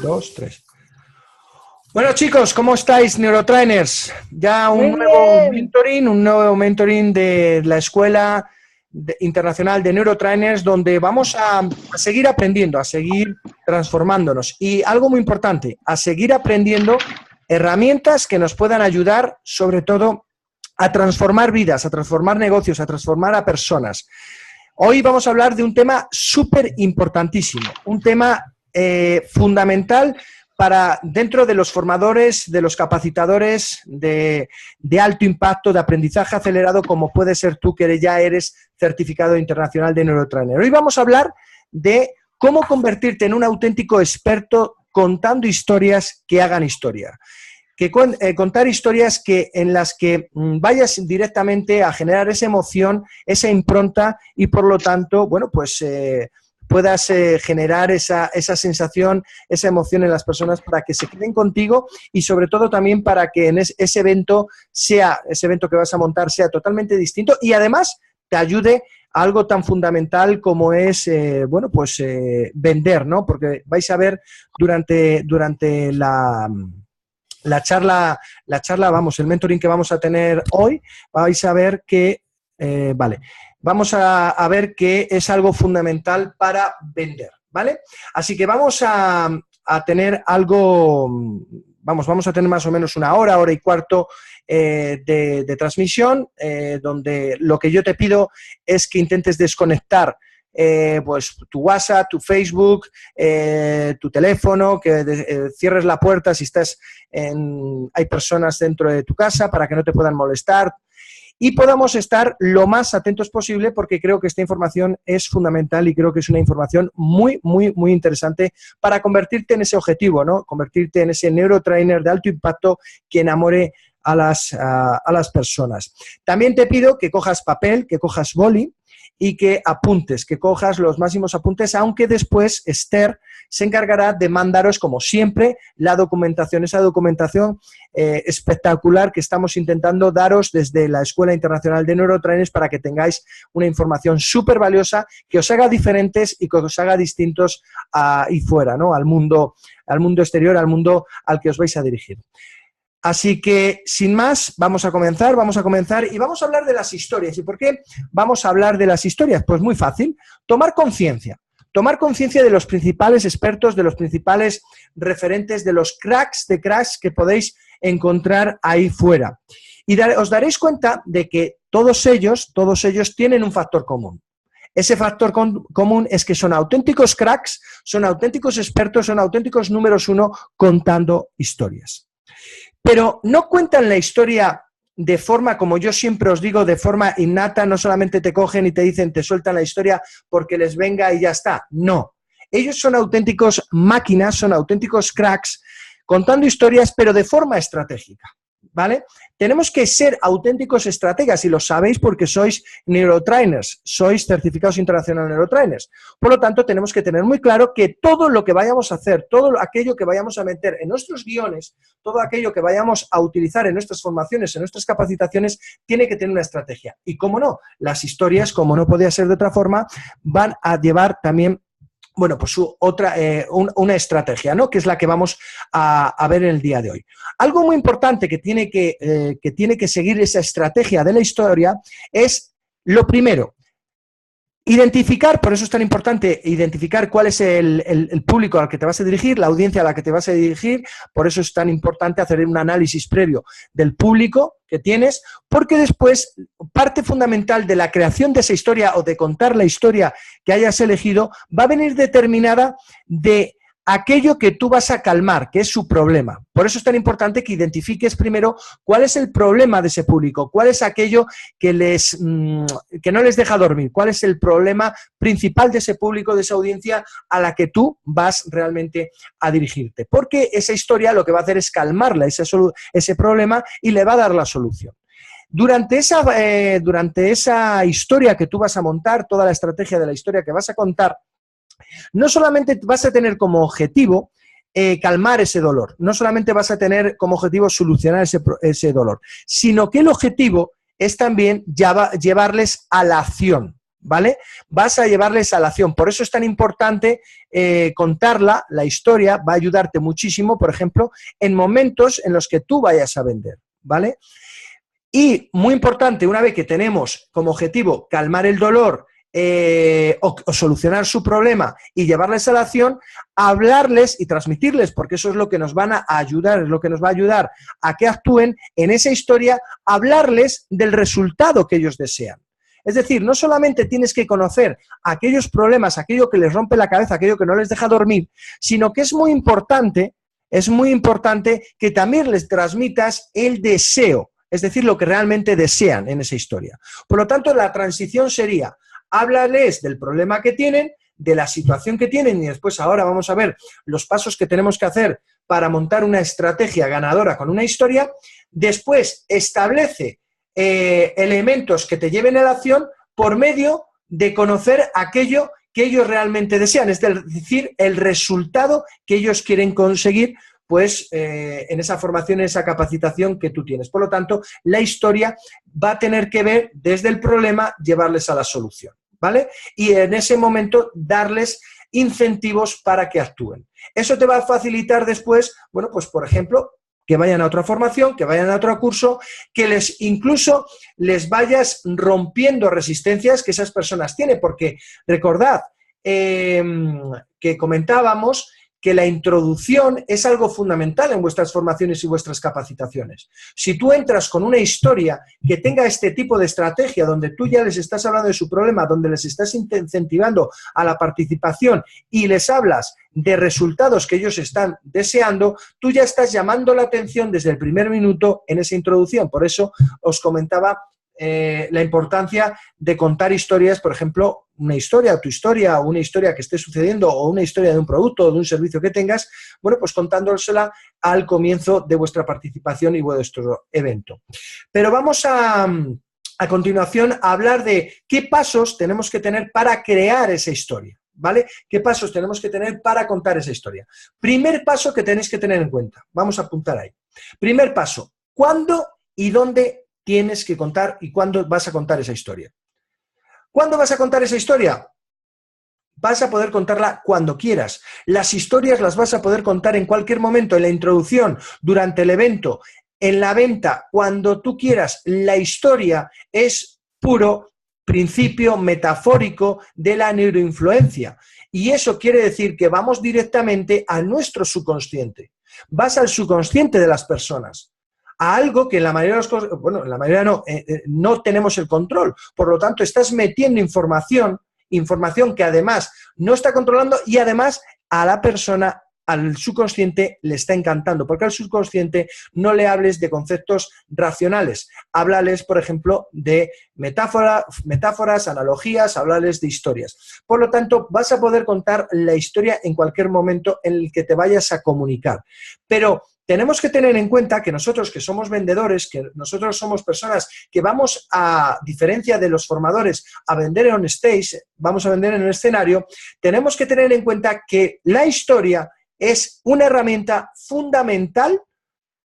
Dos, tres. Bueno, chicos, ¿cómo estáis, neurotrainers? Ya Muy bien. un nuevo mentoring de la Escuela Internacional de Neurotrainers, donde vamos a seguir aprendiendo, a seguir transformándonos. Y algo muy importante, a seguir aprendiendo herramientas que nos puedan ayudar, sobre todo, a transformar vidas, a transformar negocios, a transformar a personas. Hoy vamos a hablar de un tema súper importantísimo, un tema fundamental para dentro de los formadores, de los capacitadores de alto impacto, de aprendizaje acelerado, como puede ser tú, que ya eres certificado internacional de neurotrainer. Hoy vamos a hablar de cómo convertirte en un auténtico experto contando historias que hagan historia. Contar historias en las que vayas directamente a generar esa emoción, esa impronta y por lo tanto, bueno, pues puedas generar esa sensación, esa emoción en las personas para que se queden contigo y sobre todo también para que en ese evento que vas a montar sea totalmente distinto y además te ayude a algo tan fundamental como es, bueno, pues vender, ¿no? Porque vais a ver durante la charla, vamos, el mentoring que vamos a tener hoy, vais a ver que, vamos a ver que es algo fundamental para vender, ¿vale? Así que vamos a tener algo, vamos a tener más o menos una hora, hora y cuarto de transmisión, donde lo que yo te pido es que intentes desconectar pues tu WhatsApp, tu Facebook, tu teléfono, que cierres la puerta si hay personas dentro de tu casa para que no te puedan molestar y podamos estar lo más atentos posible porque creo que esta información es fundamental y creo que es una información muy, muy, muy interesante para convertirte en ese objetivo, ¿no? Convertirte en ese neurotrainer de alto impacto que enamore a las personas. También te pido que cojas papel, que cojas boli y que apuntes, que cojas los máximos apuntes, aunque después Esther se encargará de mandaros, como siempre, la documentación, esa documentación espectacular que estamos intentando daros desde la Escuela Internacional de Neurotrainers para que tengáis una información súper valiosa que os haga diferentes y que os haga distintos ahí fuera, ¿no? Al mundo exterior, al mundo al que os vais a dirigir. Así que, sin más, vamos a comenzar y vamos a hablar de las historias. ¿Y por qué vamos a hablar de las historias? Pues muy fácil, tomar conciencia de los principales expertos, de los principales referentes, de los cracks de cracks que podéis encontrar ahí fuera. Y os daréis cuenta de que todos ellos tienen un factor común. Ese factor común es que son auténticos cracks, son auténticos expertos, son auténticos números uno contando historias. Pero no cuentan la historia de forma, como yo siempre os digo, de forma innata, no solamente te cogen y te dicen, te sueltan la historia porque les venga y ya está. No. Ellos son auténticos máquinas, son auténticos cracks, contando historias, pero de forma estratégica, ¿vale? Tenemos que ser auténticos estrategas y lo sabéis porque sois neurotrainers, sois certificados internacionales neurotrainers. Por lo tanto, tenemos que tener muy claro que todo lo que vayamos a hacer, todo aquello que vayamos a meter en nuestros guiones, todo aquello que vayamos a utilizar en nuestras formaciones, en nuestras capacitaciones, tiene que tener una estrategia. Y cómo no, las historias, como no podía ser de otra forma, van a llevar también, bueno, pues una estrategia, ¿no? Que es la que vamos a ver en el día de hoy. Algo muy importante que tiene que seguir esa estrategia de la historia es, lo primero, identificar, por eso es tan importante identificar cuál es el público al que te vas a dirigir, la audiencia a la que te vas a dirigir, por eso es tan importante hacer un análisis previo del público que tienes, porque después parte fundamental de la creación de esa historia o de contar la historia que hayas elegido va a venir determinada de aquello que tú vas a calmar, que es su problema. Por eso es tan importante que identifiques primero cuál es el problema de ese público, cuál es aquello que no les deja dormir, cuál es el problema principal de ese público, de esa audiencia a la que tú vas realmente a dirigirte. Porque esa historia lo que va a hacer es calmarla, ese problema, y le va a dar la solución. Durante esa historia que tú vas a montar, toda la estrategia de la historia que vas a contar, no solamente vas a tener como objetivo calmar ese dolor, no solamente vas a tener como objetivo solucionar ese dolor, sino que el objetivo es también llevarles a la acción, ¿vale? Vas a llevarles a la acción. Por eso es tan importante contarla, la historia, va a ayudarte muchísimo, por ejemplo, en momentos en los que tú vayas a vender, ¿vale? Y muy importante, una vez que tenemos como objetivo calmar el dolor o solucionar su problema y llevarles a la acción, hablarles y transmitirles, porque eso es lo que nos van a ayudar, es lo que nos va a ayudar a que actúen en esa historia, hablarles del resultado que ellos desean. Es decir, no solamente tienes que conocer aquellos problemas, aquello que les rompe la cabeza, aquello que no les deja dormir, sino que es muy importante que también les transmitas el deseo, es decir, lo que realmente desean en esa historia. Por lo tanto, la transición sería, háblales del problema que tienen, de la situación que tienen y después ahora vamos a ver los pasos que tenemos que hacer para montar una estrategia ganadora con una historia. Después, establece elementos que te lleven a la acción por medio de conocer aquello que ellos realmente desean, es decir, el resultado que ellos quieren conseguir pues en esa formación, en esa capacitación que tú tienes. Por lo tanto, la historia va a tener que ver desde el problema, llevarles a la solución, ¿vale? Y en ese momento darles incentivos para que actúen. Eso te va a facilitar después, bueno, pues por ejemplo, que vayan a otra formación, que vayan a otro curso, que incluso les vayas rompiendo resistencias que esas personas tienen, porque recordad que comentábamos que la introducción es algo fundamental en vuestras formaciones y vuestras capacitaciones. Si tú entras con una historia que tenga este tipo de estrategia, donde tú ya les estás hablando de su problema, donde les estás incentivando a la participación y les hablas de resultados que ellos están deseando, tú ya estás llamando la atención desde el primer minuto en esa introducción. Por eso os comentaba la importancia de contar historias, por ejemplo, una historia, tu historia, o una historia que esté sucediendo, o una historia de un producto o de un servicio que tengas, bueno, pues contándosela al comienzo de vuestra participación y vuestro evento. Pero vamos a continuación a hablar de qué pasos tenemos que tener para crear esa historia, ¿vale? ¿Qué pasos tenemos que tener para contar esa historia? Primer paso que tenéis que tener en cuenta, vamos a apuntar ahí. Primer paso, ¿cuándo y dónde tienes que contar y cuándo vas a contar esa historia? ¿Cuándo vas a contar esa historia? Vas a poder contarla cuando quieras. Las historias las vas a poder contar en cualquier momento, en la introducción, durante el evento, en la venta, cuando tú quieras. La historia es puro principio metafórico de la neuroinfluencia. Y eso quiere decir que vamos directamente a nuestro subconsciente. Vas al subconsciente de las personas, a algo que en la mayoría de las cosas, bueno, en la mayoría no tenemos el control. Por lo tanto, estás metiendo información que además no está controlando y además a la persona, al subconsciente, le está encantando, porque al subconsciente no le hables de conceptos racionales, háblales, por ejemplo, de metáforas, analogías, háblales de historias. Por lo tanto, vas a poder contar la historia en cualquier momento en el que te vayas a comunicar. Pero tenemos que tener en cuenta que nosotros que somos vendedores, que nosotros somos personas que vamos, a diferencia de los formadores, a vender on stage, vamos a vender en el escenario, tenemos que tener en cuenta que la historia es una herramienta fundamental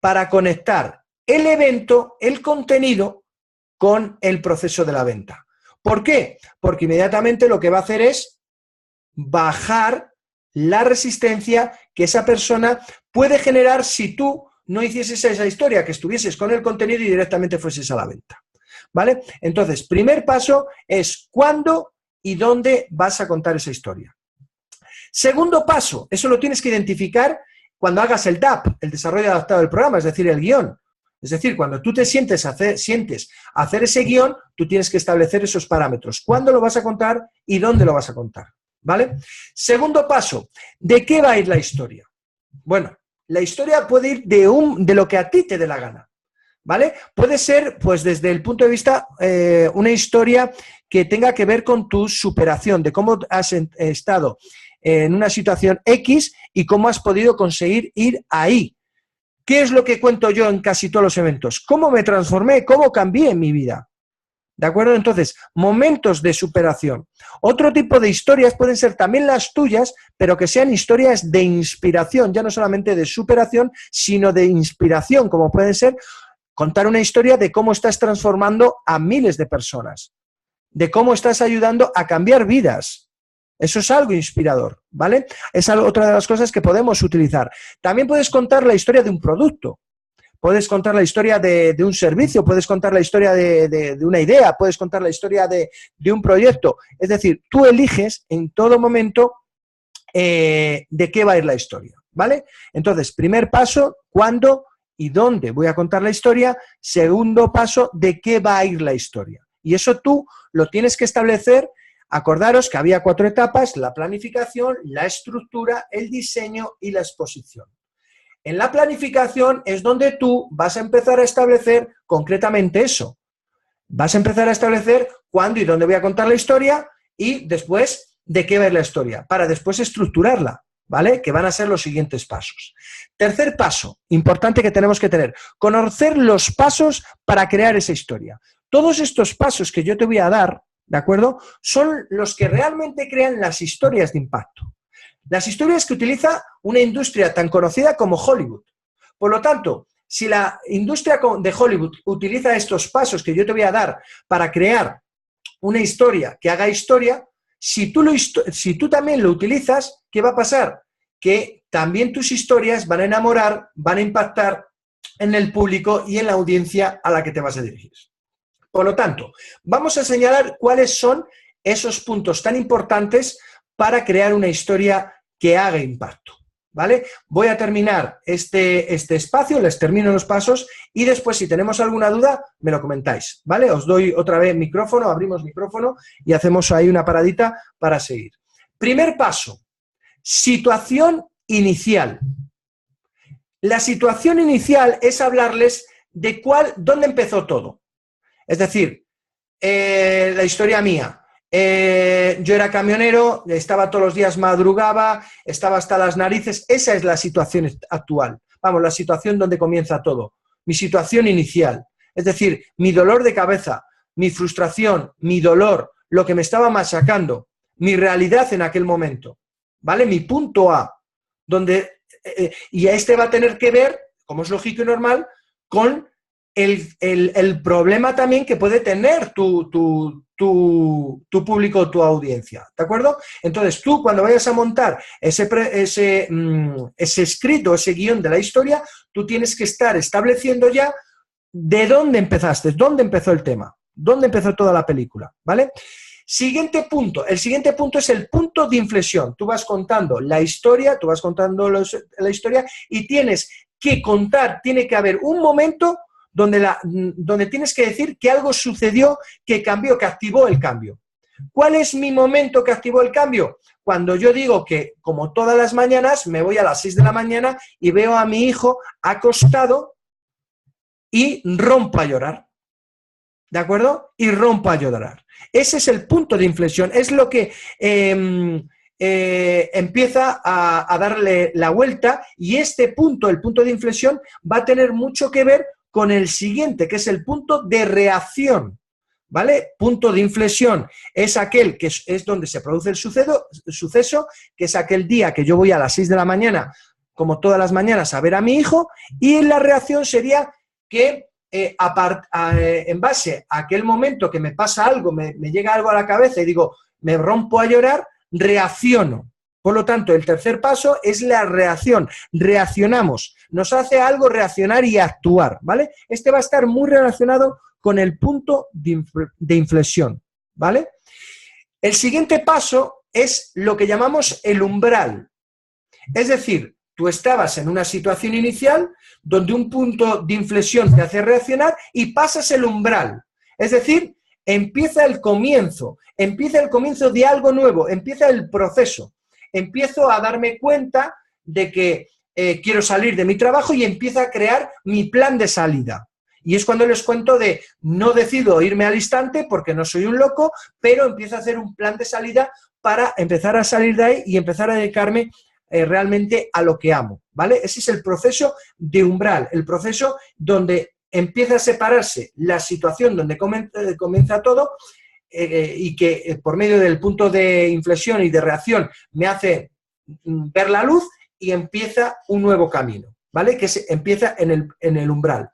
para conectar el evento, el contenido, con el proceso de la venta. ¿Por qué? Porque inmediatamente lo que va a hacer es bajar la resistencia que esa persona puede generar si tú no hicieses esa historia, que estuvieses con el contenido y directamente fueses a la venta, ¿vale? Entonces, primer paso es cuándo y dónde vas a contar esa historia. Segundo paso, eso lo tienes que identificar cuando hagas el DAP, el desarrollo adaptado del programa, es decir, el guión. Es decir, cuando tú te sientes a hacer ese guión, tú tienes que establecer esos parámetros. ¿Cuándo lo vas a contar y dónde lo vas a contar? ¿Vale? Segundo paso, ¿de qué va a ir la historia? Bueno, la historia puede ir de lo que a ti te dé la gana, ¿vale? Puede ser, pues desde el punto de vista, una historia que tenga que ver con tu superación, de cómo has estado en una situación X y cómo has podido conseguir ir ahí. ¿Qué es lo que cuento yo en casi todos los eventos? ¿Cómo me transformé? ¿Cómo cambié en mi vida? ¿De acuerdo? Entonces, momentos de superación. Otro tipo de historias pueden ser también las tuyas, pero que sean historias de inspiración, ya no solamente de superación, sino de inspiración, como pueden ser contar una historia de cómo estás transformando a miles de personas. de cómo estás ayudando a cambiar vidas. Eso es algo inspirador, ¿vale? Es otra de las cosas que podemos utilizar. También puedes contar la historia de un producto, puedes contar la historia de un servicio, puedes contar la historia de una idea, puedes contar la historia de un proyecto. Es decir, tú eliges en todo momento de qué va a ir la historia, ¿vale? Entonces, primer paso, ¿cuándo y dónde voy a contar la historia? Segundo paso, ¿de qué va a ir la historia? Y eso tú lo tienes que establecer. Acordaros que había 4 etapas: la planificación, la estructura, el diseño y la exposición. En la planificación es donde tú vas a empezar a establecer concretamente eso. Vas a empezar a establecer cuándo y dónde voy a contar la historia y después de qué va a ir la historia, para después estructurarla, ¿vale? Que van a ser los siguientes pasos. Tercer paso, importante que tenemos que tener: conocer los pasos para crear esa historia. Todos estos pasos que yo te voy a dar, ¿de acuerdo?, son los que realmente crean las historias de impacto. Las historias que utiliza una industria tan conocida como Hollywood. Por lo tanto, si la industria de Hollywood utiliza estos pasos que yo te voy a dar para crear una historia que haga historia, si tú también lo utilizas, ¿qué va a pasar? Que también tus historias van a enamorar, van a impactar en el público y en la audiencia a la que te vas a dirigir. Por lo tanto, vamos a señalar cuáles son esos puntos tan importantes para crear una historia que haga impacto, ¿vale? Voy a terminar este espacio, les termino los pasos y después, si tenemos alguna duda, me lo comentáis, ¿vale? Os doy otra vez micrófono, abrimos micrófono y hacemos ahí una paradita para seguir. Primer paso, situación inicial. La situación inicial es hablarles de dónde empezó todo. Es decir, la historia mía. Yo era camionero, estaba todos los días, madrugaba, estaba hasta las narices. Esa es la situación actual. Vamos, la situación donde comienza todo. Mi situación inicial. Es decir, mi dolor de cabeza, mi frustración, mi dolor, lo que me estaba machacando, mi realidad en aquel momento. ¿Vale? Mi punto A. Y este va a tener que ver, como es lógico y normal, con el problema también que puede tener tu público, tu audiencia, ¿de acuerdo? Entonces, tú cuando vayas a montar ese escrito, ese guión de la historia, tú tienes que estar estableciendo ya de dónde empezaste, dónde empezó el tema, dónde empezó toda la película, ¿vale? Siguiente punto. El siguiente punto es el punto de inflexión. Tú vas contando la historia, la historia y tienes que contar, tiene que haber un momento donde tienes que decir que algo sucedió, que cambió, que activó el cambio. ¿Cuál es mi momento que activó el cambio? Cuando yo digo que, como todas las mañanas, me voy a las 6 de la mañana y veo a mi hijo acostado y rompo a llorar. ¿De acuerdo? Y rompo a llorar. Ese es el punto de inflexión. Es lo que empieza a darle la vuelta, y este punto, el punto de inflexión, va a tener mucho que ver con el siguiente, que es el punto de reacción, ¿vale? Punto de inflexión es aquel que es donde se produce el suceso, que es aquel día que yo voy a las 6 de la mañana, como todas las mañanas, a ver a mi hijo, y la reacción sería que en base a aquel momento que me pasa algo, me llega algo a la cabeza y digo, me rompo a llorar, reacciono. Por lo tanto, el tercer paso es la reacción. Reaccionamos. Nos hace algo reaccionar y actuar, ¿vale? Este va a estar muy relacionado con el punto de inflexión, ¿vale? El siguiente paso es lo que llamamos el umbral. Es decir, tú estabas en una situación inicial donde un punto de inflexión te hace reaccionar y pasas el umbral. Es decir, empieza el comienzo de algo nuevo, empieza el proceso. Empiezo a darme cuenta de que quiero salir de mi trabajo y empiezo a crear mi plan de salida. Y es cuando les cuento de no decido irme al instante porque no soy un loco, pero empiezo a hacer un plan de salida para empezar a salir de ahí y empezar a dedicarme realmente a lo que amo, ¿vale? Ese es el proceso de umbral, el proceso donde empieza a separarse la situación donde comienza todo y que por medio del punto de inflexión y de reacción me hace ver la luz y empieza un nuevo camino, ¿vale? Que empieza en el umbral.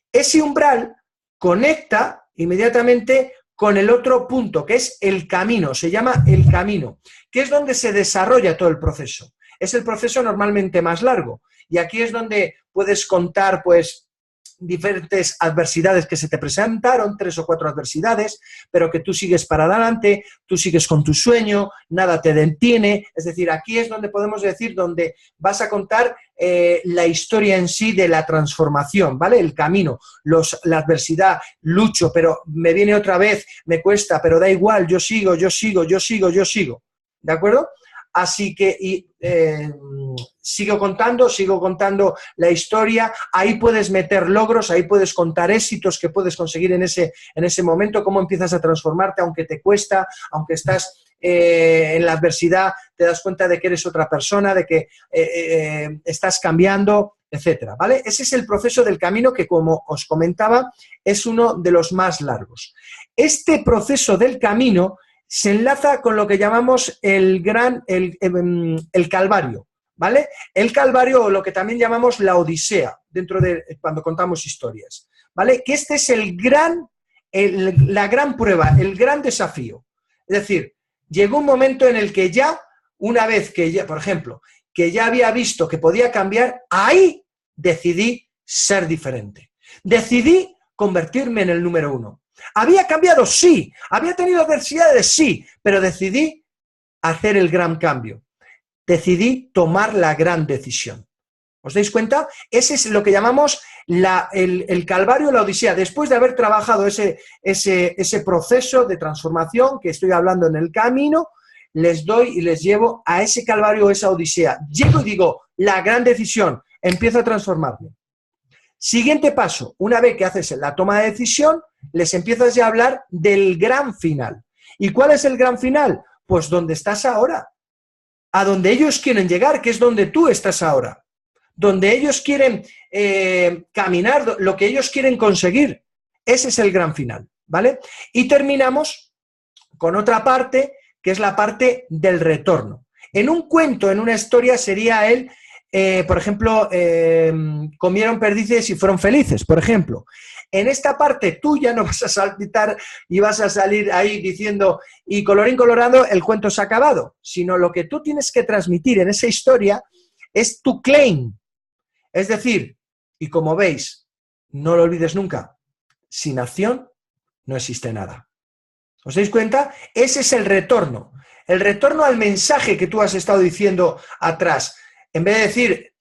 Ese umbral conecta inmediatamente con el otro punto, que es el camino, se llama el camino, que es donde se desarrolla todo el proceso. Es el proceso normalmente más largo. Y aquí es donde puedes contar, pues, diferentes adversidades que se te presentaron, 3 o 4 adversidades, pero que tú sigues para adelante, tú sigues con tu sueño, nada te detiene. Es decir, aquí es donde podemos decir, donde vas a contar la historia en sí de la transformación, ¿vale? El camino, la adversidad, lucho, pero me viene otra vez, me cuesta, pero da igual, yo sigo, yo sigo, yo sigo, yo sigo. ¿De acuerdo? Así que sigo contando la historia, ahí puedes meter logros, ahí puedes contar éxitos que puedes conseguir en ese momento, cómo empiezas a transformarte, aunque te cuesta, aunque estás en la adversidad, te das cuenta de que eres otra persona, de que estás cambiando, etcétera, ¿vale? Ese es el proceso del camino que, como os comentaba, es uno de los más largos. Este proceso del camino se enlaza con lo que llamamos el Calvario, ¿vale? El Calvario, o lo que también llamamos la Odisea, dentro de cuando contamos historias, ¿vale? Que este es la gran prueba, el gran desafío. Es decir, llegó un momento en el que ya, una vez que ya, por ejemplo, que ya había visto que podía cambiar, ahí decidí ser diferente. Decidí convertirme en el número 1. ¿Había cambiado? Sí. ¿Había tenido adversidades? Sí. Pero decidí hacer el gran cambio. Decidí tomar la gran decisión. ¿Os dais cuenta? Ese es lo que llamamos el Calvario, la Odisea. Después de haber trabajado ese proceso de transformación que estoy hablando en el camino, les doy y les llevo a ese Calvario, esa Odisea. Llego y digo, la gran decisión, empiezo a transformarme. Siguiente paso, una vez que haces la toma de decisión, les empiezas ya a hablar del gran final. ¿Y cuál es el gran final? Pues donde estás ahora, a donde ellos quieren llegar, que es donde tú estás ahora, donde ellos quieren caminar, lo que ellos quieren conseguir. Ese es el gran final, ¿vale? Y terminamos con otra parte, que es la parte del retorno. En un cuento, en una historia, sería por ejemplo, comieron perdices y fueron felices, por ejemplo. En esta parte tú ya no vas a saltar y vas a salir ahí diciendo y colorín colorado el cuento se ha acabado, sino lo que tú tienes que transmitir en esa historia es tu claim. Es decir, y como veis, no lo olvides nunca, sin acción no existe nada. ¿Os dais cuenta? Ese es el retorno al mensaje que tú has estado diciendo atrás. En vez de decir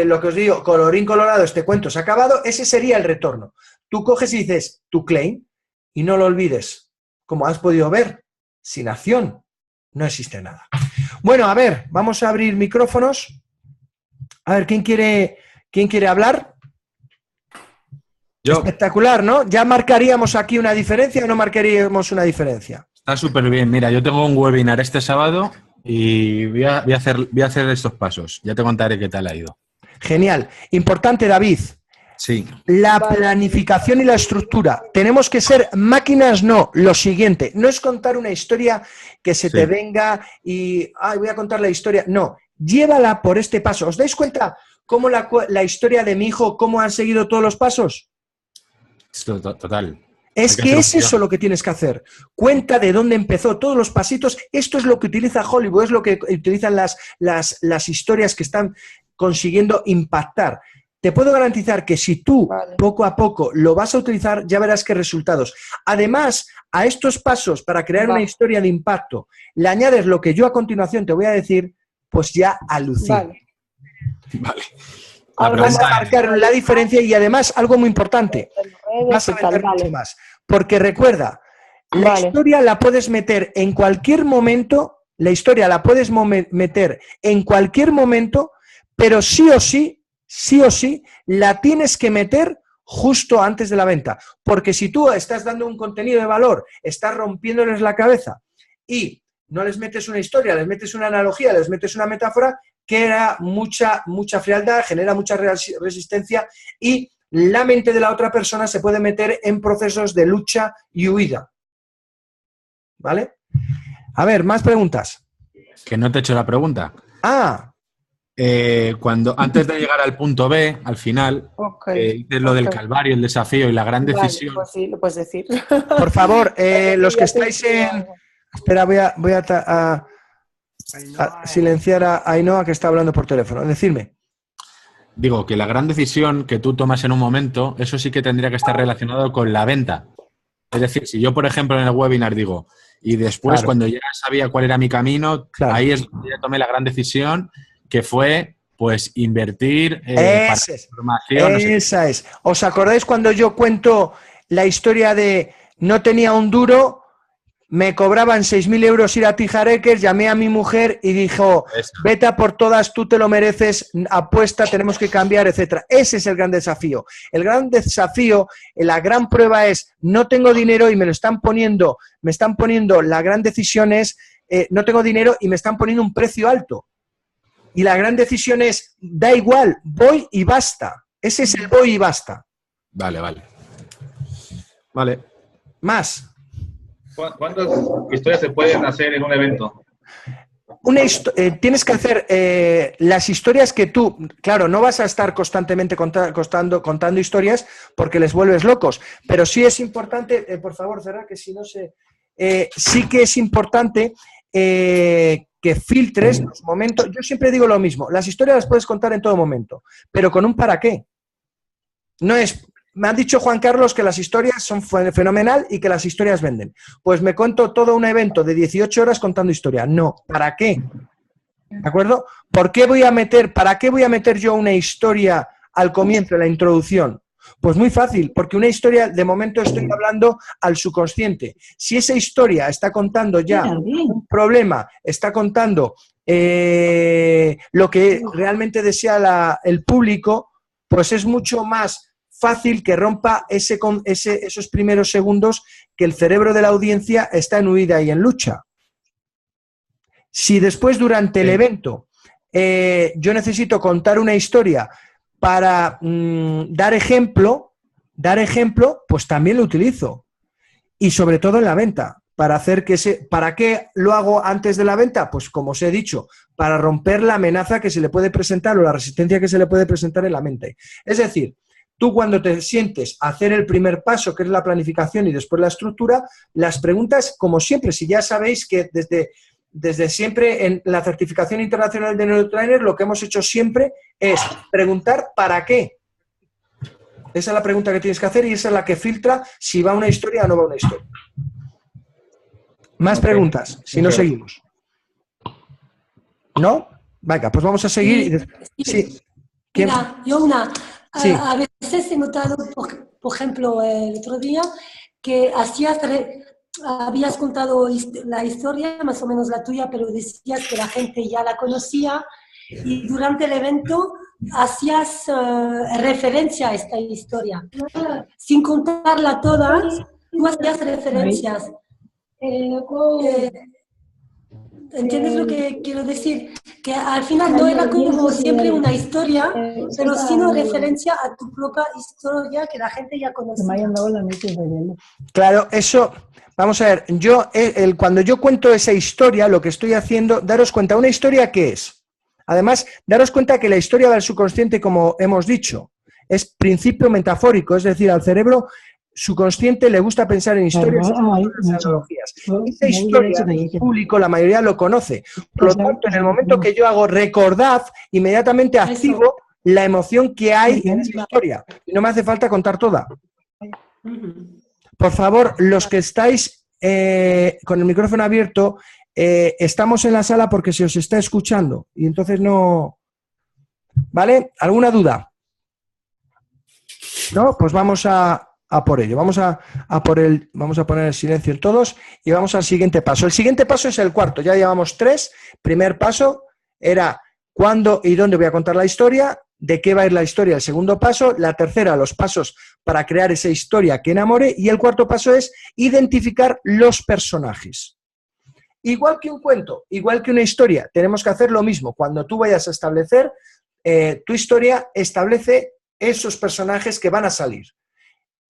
lo que os digo, colorín colorado, este cuento se ha acabado, ese sería el retorno. Tú coges y dices tu claim y no lo olvides. Como has podido ver, sin acción no existe nada. Bueno, a ver, vamos a abrir micrófonos. A ver, ¿quién quiere hablar? Yo. Espectacular, ¿no? ¿Ya marcaríamos aquí una diferencia o no marcaríamos una diferencia? Está súper bien. Mira, yo tengo un webinar este sábado y voy a hacer estos pasos. Ya te contaré qué tal ha ido. Genial. Importante, David. Sí. La planificación y la estructura. Tenemos que ser máquinas, no. Lo siguiente, no es contar una historia que se te venga y voy a contar la historia. No, llévala por este paso. ¿Os dais cuenta cómo la historia de mi hijo, cómo han seguido todos los pasos? Total. Es que es eso lo que tienes que hacer. Cuenta de dónde empezó, todos los pasitos. Esto es lo que utiliza Hollywood, es lo que utilizan las historias que están consiguiendo impactar. Te puedo garantizar que si tú poco a poco lo vas a utilizar, ya verás qué resultados. Además, a estos pasos para crear una historia de impacto, le añades lo que yo a continuación te voy a decir, pues ya alucina. Vale. Vas a marcar la diferencia y además algo muy importante, vas a vender mucho más. Porque recuerda, la historia la puedes meter en cualquier momento, pero sí o sí, la tienes que meter justo antes de la venta. Porque si tú estás dando un contenido de valor, estás rompiéndoles la cabeza y no les metes una historia, les metes una analogía, les metes una metáfora, crea mucha frialdad, genera mucha resistencia y la mente de la otra persona se puede meter en procesos de lucha y huida. ¿Vale? A ver, más preguntas. Que no te he hecho la pregunta. Cuando antes de llegar al punto B, al final, dices lo del calvario, el desafío y la gran decisión. Pues sí, lo puedes decir. Por favor, los que estáis en... Espera, voy a silenciar a Ainhoa, que está hablando por teléfono. Decidme. Digo que la gran decisión que tú tomas en un momento, eso sí que tendría que estar relacionado con la venta. Es decir, si yo, por ejemplo, en el webinar digo, y después Claro. cuando ya sabía cuál era mi camino, Claro. ahí es donde ya tomé la gran decisión, que fue, pues, invertir para formación. Esa es. ¿Os acordáis cuando yo cuento la historia de no tenía un duro, me cobraban 6.000 euros ir a Tijareques, llamé a mi mujer y dijo, vete a por todas, tú te lo mereces, apuesta, tenemos que cambiar, etcétera? Ese es el gran desafío. El gran desafío, la gran prueba es, no tengo dinero y me están poniendo, la gran decisión es, no tengo dinero y me están poniendo un precio alto. Y la gran decisión es, da igual, voy y basta. Ese es el voy y basta. Vale, vale. Vale. Más. ¿Cuántas historias se pueden hacer en un evento? Tienes que hacer las historias que tú, claro, no vas a estar constantemente contando historias porque les vuelves locos, pero sí es importante, por favor, cerrar, que si no se... sí que es importante que filtres los momentos. Yo siempre digo lo mismo, las historias las puedes contar en todo momento, pero con un para qué. No es... Me han dicho, Juan Carlos, que las historias son fenomenal y que las historias venden. Pues me cuento todo un evento de 18 horas contando historia. No, ¿para qué? ¿De acuerdo? ¿Para qué voy a meter yo una historia al comienzo, en la introducción? Pues muy fácil, porque una historia, de momento estoy hablando al subconsciente. Si esa historia está contando ya un problema, está contando lo que realmente desea el público, pues es mucho más fácil que rompa esos primeros segundos que el cerebro de la audiencia está en huida y en lucha. Si después, durante el evento, yo necesito contar una historia para dar ejemplo, pues también lo utilizo. Y sobre todo en la venta, para hacer ¿para qué lo hago antes de la venta? Pues como os he dicho, para romper la amenaza que se le puede presentar o la resistencia que se le puede presentar en la mente. Es decir, tú cuando te sientes a hacer el primer paso, que es la planificación y después la estructura, las preguntas, como siempre, si ya sabéis que desde siempre en la certificación internacional de Neurotrainer lo que hemos hecho siempre es preguntar ¿para qué? Esa es la pregunta que tienes que hacer y esa es la que filtra si va una historia o no va una historia. Más preguntas, si no seguimos. ¿No? Venga, pues vamos a seguir. Sí. Mira, yo Sí. a veces he notado, por ejemplo, el otro día, que habías contado la historia, más o menos la tuya, pero decías que la gente ya la conocía y durante el evento hacías referencia a esta historia. Sin contarla toda, tú hacías referencias. ¿Entiendes lo que quiero decir? Que al final no era como siempre una historia, pero sino referencia a tu propia historia que la gente ya conocía. Claro, eso, vamos a ver, cuando yo cuento esa historia, lo que estoy haciendo, daros cuenta, ¿una historia qué es? Además, daros cuenta que la historia del subconsciente, como hemos dicho, es principio metafórico, es decir, al cerebro subconsciente le gusta pensar en historias y analogías. Esa historia, el público, la mayoría lo conoce. Por lo tanto, en el momento que yo hago recordad, inmediatamente activo la emoción que hay en esa historia. Y no me hace falta contar toda. Por favor, los que estáis con el micrófono abierto, estamos en la sala porque se os está escuchando. Y entonces no... ¿Vale? ¿Alguna duda? ¿No? Pues vamos a por ello. Vamos a poner el silencio en todos y vamos al siguiente paso. El siguiente paso es el cuarto. Ya llevamos 3. Primer paso era cuándo y dónde voy a contar la historia, de qué va a ir la historia. El segundo paso, la tercera, los pasos para crear esa historia que enamore. Y el cuarto paso es identificar los personajes. Igual que un cuento, igual que una historia, tenemos que hacer lo mismo. Cuando tú vayas a establecer tu historia, establece esos personajes que van a salir,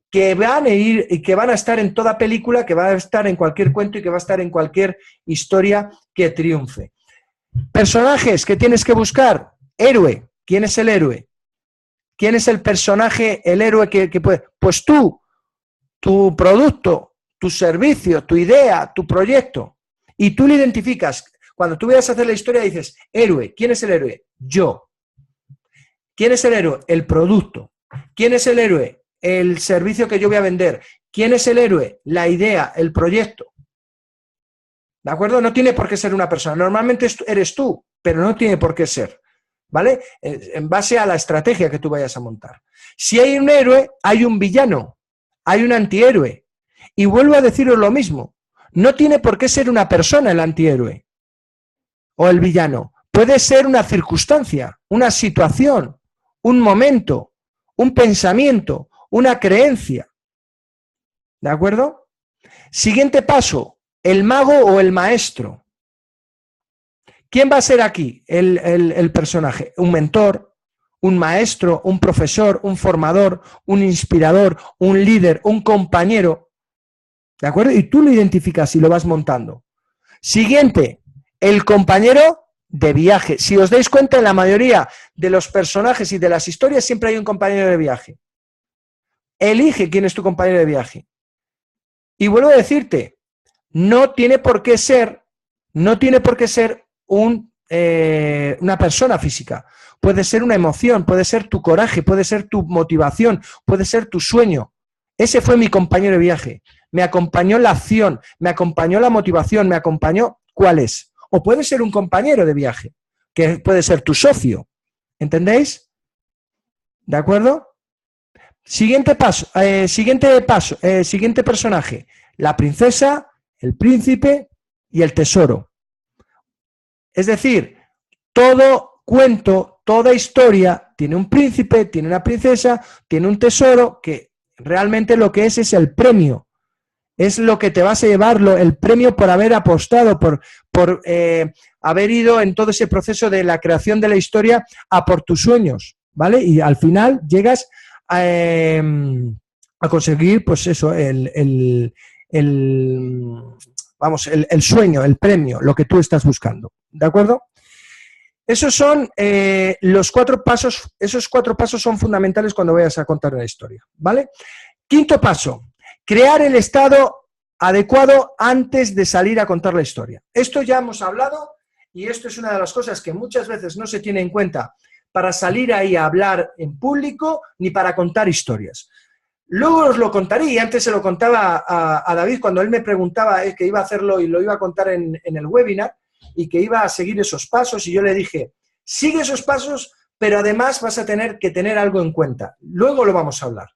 que van a ir y que van a estar en toda película, que van a estar en cualquier cuento y que va a estar en cualquier historia que triunfe. Personajes que tienes que buscar, Héroe. ¿Quién es el héroe? ¿Quién es el personaje, el héroe que puede? Pues tú, tu producto, tu servicio, tu idea, tu proyecto. Y tú lo identificas. Cuando tú vayas a hacer la historia dices, héroe. ¿Quién es el héroe? Yo. ¿Quién es el héroe? El producto. ¿Quién es el héroe? El servicio que yo voy a vender. ¿Quién es el héroe? La idea, el proyecto. ¿De acuerdo? No tiene por qué ser una persona. Normalmente eres tú, pero no tiene por qué ser. ¿Vale? En base a la estrategia que tú vayas a montar. Si hay un héroe, hay un villano, hay un antihéroe. Y vuelvo a deciros lo mismo. No tiene por qué ser una persona el antihéroe o el villano. Puede ser una circunstancia, una situación, un momento, un pensamiento, una creencia. ¿De acuerdo? Siguiente paso, el mago o el maestro. ¿Quién va a ser aquí el personaje? Un mentor, un maestro, un profesor, un formador, un inspirador, un líder, un compañero. ¿De acuerdo? Y tú lo identificas y lo vas montando. Siguiente, el compañero de viaje. Si os dais cuenta, en la mayoría de los personajes y de las historias siempre hay un compañero de viaje. Elige quién es tu compañero de viaje. Y vuelvo a decirte, no tiene por qué ser una persona física. Puede ser una emoción, puede ser tu coraje, puede ser tu motivación, puede ser tu sueño. Ese fue mi compañero de viaje. Me acompañó la acción, me acompañó la motivación, me acompañó ¿cuál es? O puede ser un compañero de viaje, que puede ser tu socio. ¿Entendéis? ¿De acuerdo? Siguiente personaje. La princesa, el príncipe y el tesoro. Es decir, todo cuento, toda historia tiene un príncipe, tiene una princesa, tiene un tesoro, que realmente lo que es el premio. Es lo que te vas a llevar, el premio por haber apostado, por haber ido en todo ese proceso de la creación de la historia a por tus sueños, ¿vale? Y al final llegas a conseguir, pues eso, el sueño, el premio, lo que tú estás buscando. ¿De acuerdo? Esos son los 4 pasos. Esos 4 pasos son fundamentales cuando vayas a contar una historia, ¿vale? Quinto paso, crear el estado adecuado antes de salir a contar la historia. Esto ya hemos hablado y esto es una de las cosas que muchas veces no se tiene en cuenta para salir ahí a hablar en público ni para contar historias. Luego os lo contaré, y antes se lo contaba a David cuando él me preguntaba que iba a hacerlo y lo iba a contar en el webinar y que iba a seguir esos pasos, y yo le dije, sigue esos pasos, pero además vas a tener que tener algo en cuenta. Luego lo vamos a hablar.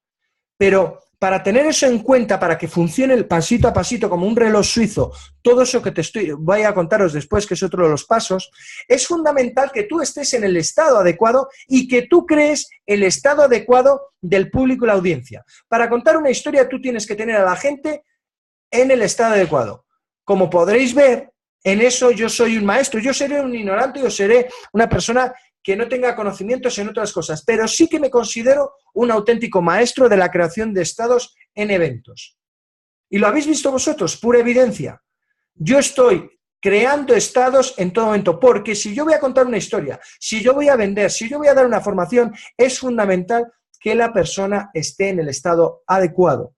Pero para tener eso en cuenta, para que funcione el pasito a pasito como un reloj suizo, todo eso que voy a contaros después, que es otro de los pasos, es fundamental que tú estés en el estado adecuado y que tú crees el estado adecuado del público y la audiencia. Para contar una historia tú tienes que tener a la gente en el estado adecuado. Como podréis ver, en eso yo soy un maestro, yo seré un ignorante, yo seré una persona que no tenga conocimientos en otras cosas, pero sí que me considero un auténtico maestro de la creación de estados en eventos. Y lo habéis visto vosotros, pura evidencia. Yo estoy creando estados en todo momento, porque si yo voy a contar una historia, si yo voy a vender, si yo voy a dar una formación, es fundamental que la persona esté en el estado adecuado.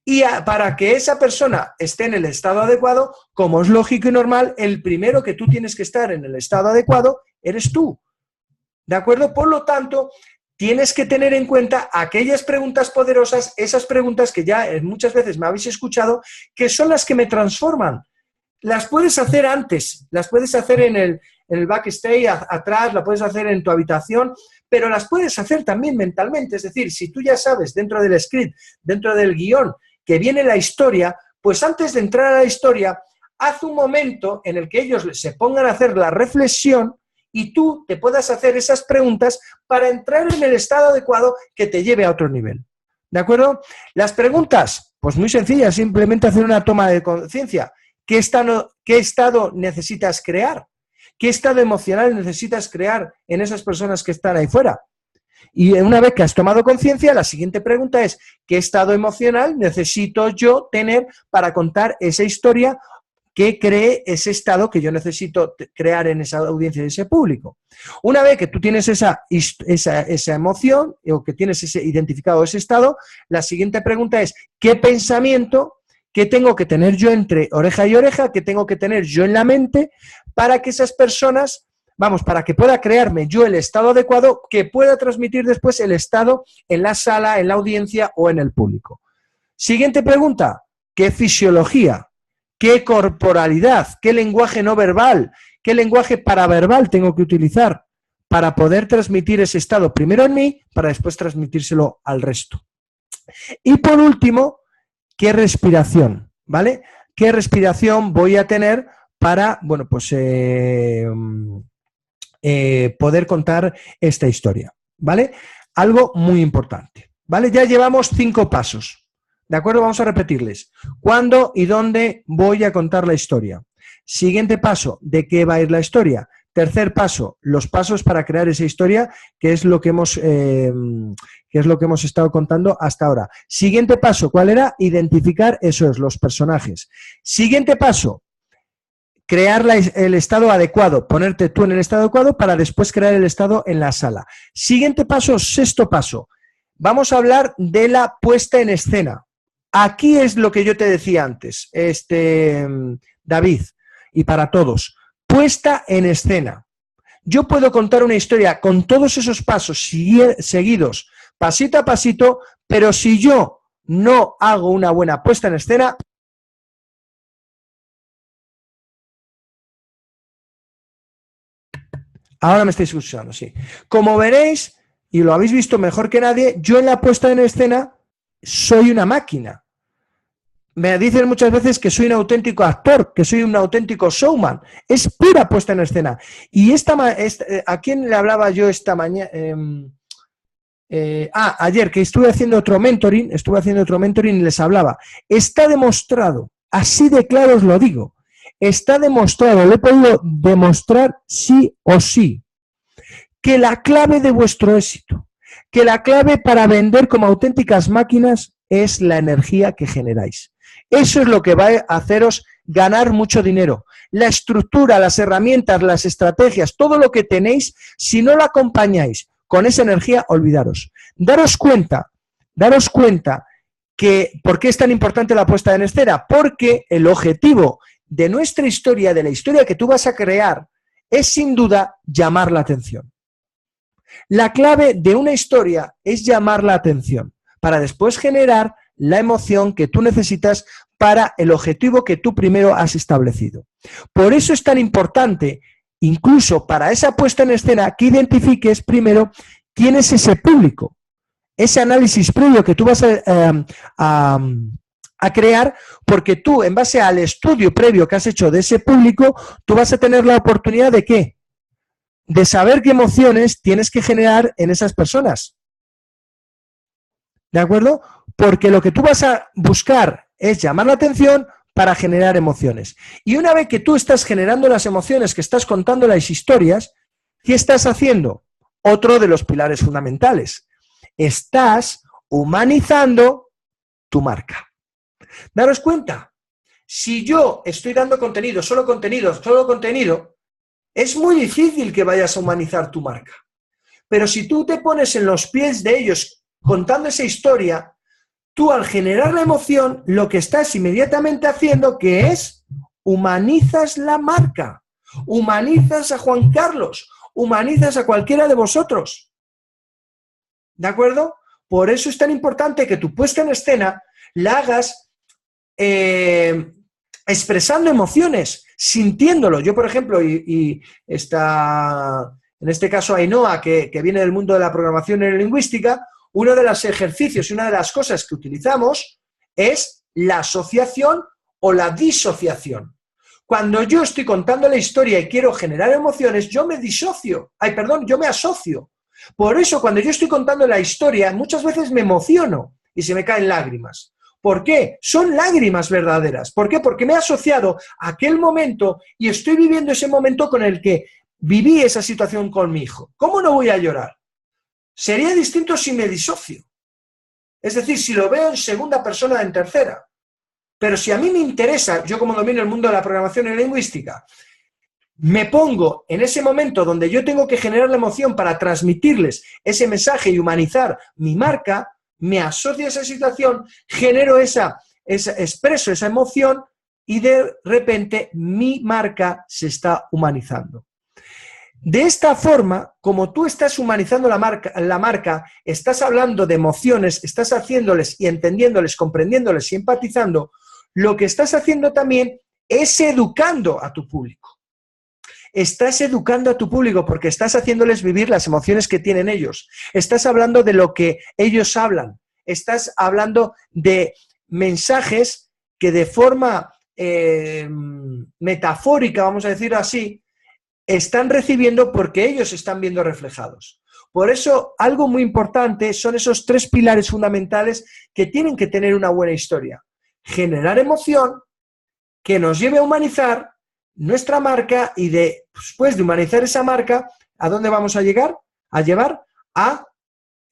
Y para que esa persona esté en el estado adecuado, como es lógico y normal, el primero que tú tienes que estar en el estado adecuado eres tú. ¿De acuerdo? Por lo tanto, tienes que tener en cuenta aquellas preguntas poderosas, esas preguntas que ya muchas veces me habéis escuchado, que son las que me transforman. Las puedes hacer antes, las puedes hacer en el backstage, atrás, la puedes hacer en tu habitación, pero las puedes hacer también mentalmente. Es decir, si tú ya sabes dentro del script, dentro del guión, que viene la historia, pues antes de entrar a la historia, haz un momento en el que ellos se pongan a hacer la reflexión y tú te puedas hacer esas preguntas para entrar en el estado adecuado que te lleve a otro nivel. ¿De acuerdo? Las preguntas, pues muy sencillas, simplemente hacer una toma de conciencia. ¿Qué estado necesitas crear? ¿Qué estado emocional necesitas crear en esas personas que están ahí fuera? Y una vez que has tomado conciencia, la siguiente pregunta es, ¿qué estado emocional necesito yo tener para contar esa historia que cree ese estado que yo necesito crear en esa audiencia, en ese público. Una vez que tú tienes esa emoción o que tienes identificado ese estado, la siguiente pregunta es, ¿qué pensamiento, qué tengo que tener yo entre oreja y oreja, qué tengo que tener yo en la mente para que esas personas, para que pueda crearme yo el estado adecuado que pueda transmitir después el estado en la sala, en la audiencia o en el público? Siguiente pregunta, ¿qué fisiología, qué corporalidad, qué lenguaje no verbal, qué lenguaje paraverbal tengo que utilizar para poder transmitir ese estado primero en mí para después transmitírselo al resto? Y por último, ¿qué respiración? ¿Vale? ¿Qué respiración voy a tener para, bueno, pues poder contar esta historia? ¿Vale? Algo muy importante. ¿Vale? Ya llevamos 5 pasos. ¿De acuerdo? Vamos a repetirles. ¿Cuándo y dónde voy a contar la historia? Siguiente paso, ¿de qué va a ir la historia? Tercer paso, los pasos para crear esa historia, que es lo que hemos estado contando hasta ahora. Siguiente paso, ¿cuál era? Identificar, eso es, los personajes. Siguiente paso, crear el estado adecuado, ponerte tú en el estado adecuado para después crear el estado en la sala. Siguiente paso, sexto paso, vamos a hablar de la puesta en escena. Aquí es lo que yo te decía antes, David, y para todos. Puesta en escena. Yo puedo contar una historia con todos esos pasos seguidos, pasito a pasito, pero si yo no hago una buena puesta en escena, ahora me estáis escuchando, sí. Como veréis, y lo habéis visto mejor que nadie, yo en la puesta en escena soy una máquina. Me dicen muchas veces que soy un auténtico actor, que soy un auténtico showman. Es pura puesta en escena. Y ¿a quién le hablaba yo esta mañana? Ayer, que estuve haciendo otro mentoring y les hablaba. Está demostrado, así de claro os lo digo, está demostrado, lo he podido demostrar sí o sí, que la clave de vuestro éxito, que la clave para vender como auténticas máquinas es la energía que generáis. Eso es lo que va a haceros ganar mucho dinero. La estructura, las herramientas, las estrategias, todo lo que tenéis, si no lo acompañáis con esa energía, olvidaros. Daros cuenta que, ¿por qué es tan importante la puesta en escena? Porque el objetivo de nuestra historia, de la historia que tú vas a crear, es sin duda llamar la atención. La clave de una historia es llamar la atención para después generar la emoción que tú necesitas para el objetivo que tú primero has establecido. Por eso es tan importante, incluso para esa puesta en escena, que identifiques primero quién es ese público. Ese análisis previo que tú vas a crear, porque tú, en base al estudio previo que has hecho de ese público, tú vas a tener la oportunidad de ¿qué? De saber qué emociones tienes que generar en esas personas. ¿De acuerdo? Porque lo que tú vas a buscar es llamar la atención para generar emociones. Y una vez que tú estás generando las emociones, que estás contando las historias, ¿qué estás haciendo? Otro de los pilares fundamentales. Estás humanizando tu marca. Daros cuenta, si yo estoy dando contenido, solo contenido, es muy difícil que vayas a humanizar tu marca. Pero si tú te pones en los pies de ellos contando esa historia, tú al generar la emoción, lo que estás inmediatamente haciendo que es humanizas la marca, humanizas a Juan Carlos, humanizas a cualquiera de vosotros. ¿De acuerdo? Por eso es tan importante que tu puesta en escena la hagas expresando emociones, sintiéndolo. Yo, por ejemplo, en este caso Ainhoa, que viene del mundo de la programación neurolingüística, uno de los ejercicios y una de las cosas que utilizamos es la asociación o la disociación. Cuando yo estoy contando la historia y quiero generar emociones, yo me asocio. Por eso, cuando yo estoy contando la historia, muchas veces me emociono y se me caen lágrimas. ¿Por qué? Son lágrimas verdaderas. ¿Por qué? Porque me he asociado a aquel momento y estoy viviendo ese momento con el que viví esa situación con mi hijo. ¿Cómo no voy a llorar? Sería distinto si me disocio. Es decir, si lo veo en segunda persona, en tercera. Pero si a mí me interesa, yo como domino el mundo de la programación y lingüística, me pongo en ese momento donde yo tengo que generar la emoción para transmitirles ese mensaje y humanizar mi marca, me asocio a esa situación, genero expreso esa emoción y de repente mi marca se está humanizando. De esta forma, como tú estás humanizando la marca, estás hablando de emociones, estás haciéndoles y entendiéndoles, comprendiéndoles y empatizando, lo que estás haciendo también es educando a tu público. Estás educando a tu público porque estás haciéndoles vivir las emociones que tienen ellos. Estás hablando de lo que ellos hablan. Estás hablando de mensajes que de forma metafórica, vamos a decirlo así, están recibiendo porque ellos están viendo reflejados. Por eso, algo muy importante son esos 3 pilares fundamentales que tienen que tener una buena historia. Generar emoción, que nos lleve a humanizar nuestra marca y después de humanizar esa marca, ¿a dónde vamos a llegar? A llevar a,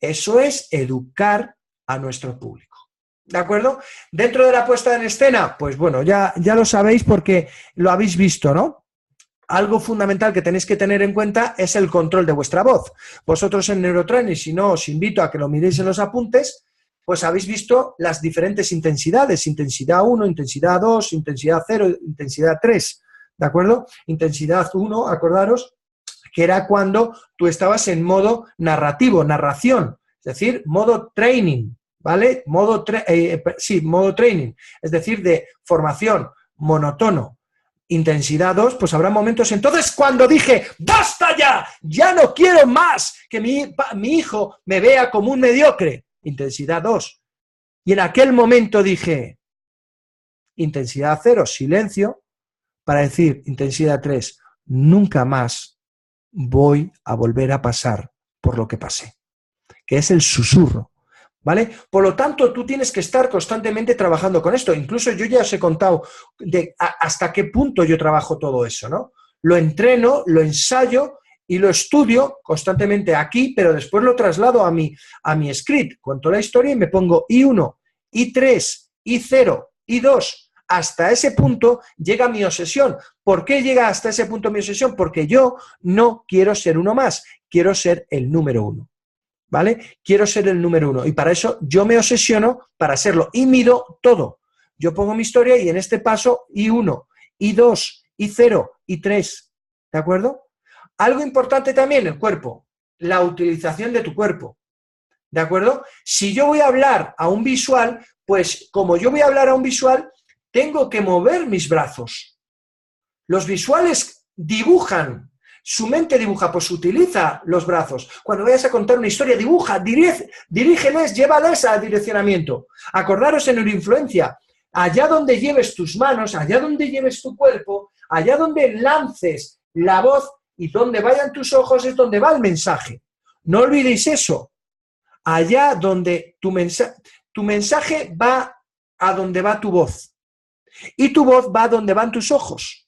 eso es, educar a nuestro público. ¿De acuerdo? Dentro de la puesta en escena, pues bueno, ya lo sabéis porque lo habéis visto, ¿no? Algo fundamental que tenéis que tener en cuenta es el control de vuestra voz. Vosotros en Neurotraining, si no, os invito a que lo miréis en los apuntes, pues habéis visto las diferentes intensidades, intensidad 1, intensidad 2, intensidad 0, intensidad 3, ¿de acuerdo? Intensidad 1, acordaros, que era cuando tú estabas en modo narrativo, narración, es decir, modo training, ¿vale? Modo training, es decir, de formación, monótono. Intensidad 2, pues habrá momentos entonces cuando dije, ¡basta ya! ¡Ya no quiero más que mi hijo me vea como un mediocre! Intensidad 2. Y en aquel momento dije, intensidad 0, silencio, para decir, intensidad 3, nunca más voy a volver a pasar por lo que pasé, que es el susurro. ¿Vale? Por lo tanto, tú tienes que estar constantemente trabajando con esto. Incluso yo ya os he contado hasta qué punto yo trabajo todo eso, ¿no? Lo entreno, lo ensayo y lo estudio constantemente aquí, pero después lo traslado a mi script. Cuento la historia y me pongo I1, I3, I0, I2. Hasta ese punto llega mi obsesión. ¿Por qué llega hasta ese punto mi obsesión? Porque yo no quiero ser uno más, quiero ser el número 1. ¿Vale? Quiero ser el número 1 y para eso yo me obsesiono para serlo y mido todo. Yo pongo mi historia y en este paso I1, I2, I0, I3. ¿De acuerdo? Algo importante también, el cuerpo, la utilización de tu cuerpo. ¿De acuerdo? Si yo voy a hablar a un visual, pues como yo voy a hablar a un visual, tengo que mover mis brazos. Los visuales dibujan. Su mente dibuja, pues utiliza los brazos. Cuando vayas a contar una historia, dibuja, dirígeles, llévales al direccionamiento. Acordaros en Neuroinfluencia, allá donde lleves tus manos, allá donde lleves tu cuerpo, allá donde lances la voz y donde vayan tus ojos es donde va el mensaje. No olvidéis eso. Allá donde tu mensaje va a donde va tu voz. Y tu voz va a donde van tus ojos.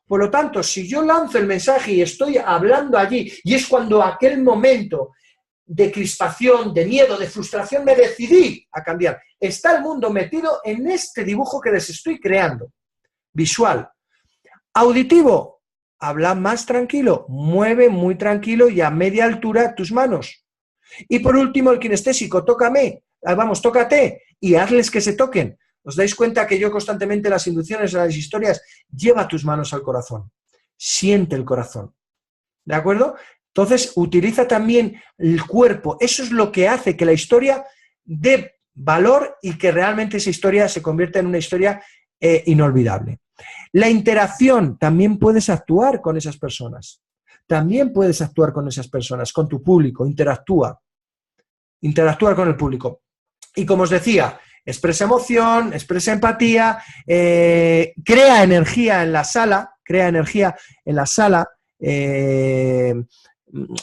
Por lo tanto, si yo lanzo el mensaje y estoy hablando allí, y es cuando aquel momento de crispación, de miedo, de frustración, me decidí a cambiar. Está el mundo metido en este dibujo que les estoy creando. Visual. Auditivo. Habla más tranquilo, mueve muy tranquilo y a media altura tus manos. Y por último, el kinestésico. Tócame, tócate y hazles que se toquen. ¿Os dais cuenta que yo constantemente en las inducciones, en las historias, lleva tus manos al corazón? Siente el corazón. ¿De acuerdo? Entonces, utiliza también el cuerpo. Eso es lo que hace que la historia dé valor y que realmente esa historia se convierta en una historia inolvidable. La interacción, también puedes actuar con esas personas. También puedes actuar con esas personas, con tu público, interactúa. Interactúa con el público. Y como os decía, expresa emoción, expresa empatía, crea energía en la sala,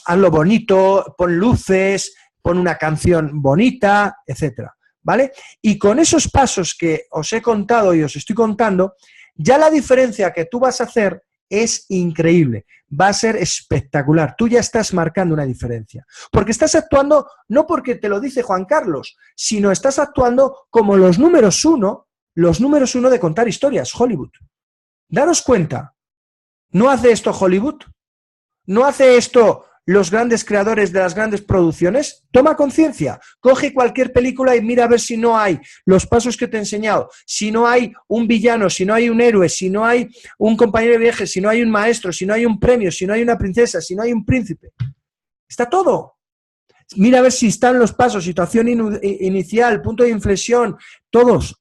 hazlo bonito, pon luces, pon una canción bonita, etcétera, ¿vale? Y con esos pasos que os he contado y os estoy contando, ya la diferencia que tú vas a hacer es increíble, va a ser espectacular. Tú ya estás marcando una diferencia, porque estás actuando no porque te lo dice Juan Carlos, sino estás actuando como los números 1 los números uno de contar historias, Hollywood. Daros cuenta, ¿no hace esto Hollywood? ¿No hace esto los grandes creadores de las grandes producciones? Toma conciencia, coge cualquier película y mira a ver si no hay los pasos que te he enseñado, si no hay un villano, si no hay un héroe, si no hay un compañero de viaje, si no hay un maestro, si no hay un premio, si no hay una princesa, si no hay un príncipe. Está todo. Mira a ver si están los pasos, situación inicial, punto de inflexión, todos,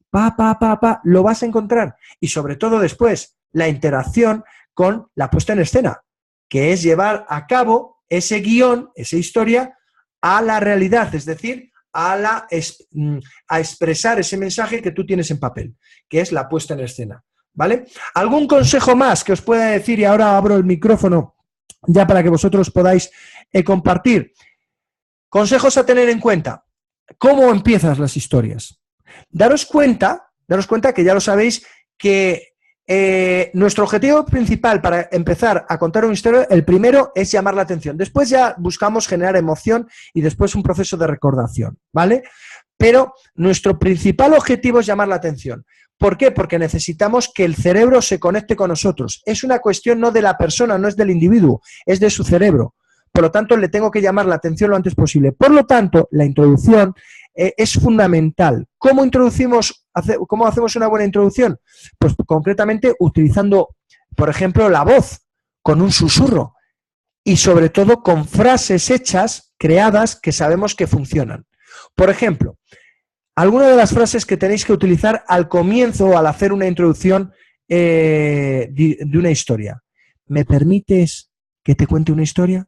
lo vas a encontrar. Y sobre todo después, la interacción con la puesta en escena, que es llevar a cabo ese guión, esa historia, a la realidad, es decir, a expresar ese mensaje que tú tienes en papel, que es la puesta en escena, ¿vale? ¿Algún consejo más que os pueda decir? Y ahora abro el micrófono ya para que vosotros podáis compartir. Consejos a tener en cuenta. ¿Cómo empiezas las historias? Daros cuenta que ya lo sabéis, que nuestro objetivo principal para empezar a contar una historia, el primero es llamar la atención. Después ya buscamos generar emoción y después un proceso de recordación, ¿vale? Pero nuestro principal objetivo es llamar la atención. ¿Por qué? Porque necesitamos que el cerebro se conecte con nosotros. Es una cuestión no de la persona, no es del individuo, es de su cerebro. Por lo tanto, le tengo que llamar la atención lo antes posible. Por lo tanto, la introducción es fundamental. ¿Cómo hacemos una buena introducción? Pues concretamente utilizando, por ejemplo, la voz, con un susurro y sobre todo con frases hechas, creadas, que sabemos que funcionan. Por ejemplo, alguna de las frases que tenéis que utilizar al comienzo o al hacer una introducción de una historia. ¿Me permites que te cuente una historia?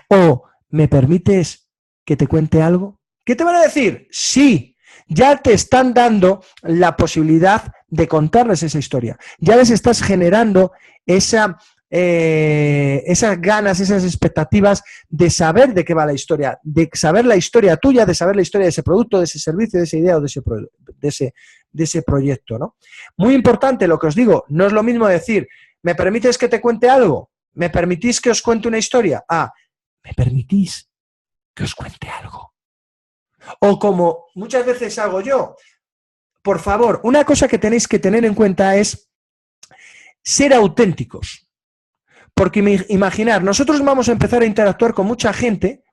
¿O me permites que te cuente algo? ¿Qué te van a decir? Sí, ya te están dando la posibilidad de contarles esa historia. Ya les estás generando esas ganas, esas expectativas de saber de qué va la historia, de saber la historia tuya, de saber la historia de ese producto, de ese servicio, de esa idea o de ese proyecto, ¿no? Muy importante lo que os digo, no es lo mismo decir, ¿me permites que te cuente algo? ¿Me permitís que os cuente una historia? ¿Me permitís que os cuente algo? O como muchas veces hago yo, por favor, una cosa que tenéis que tener en cuenta es ser auténticos. Porque imaginar, nosotros vamos a empezar a interactuar con mucha gente,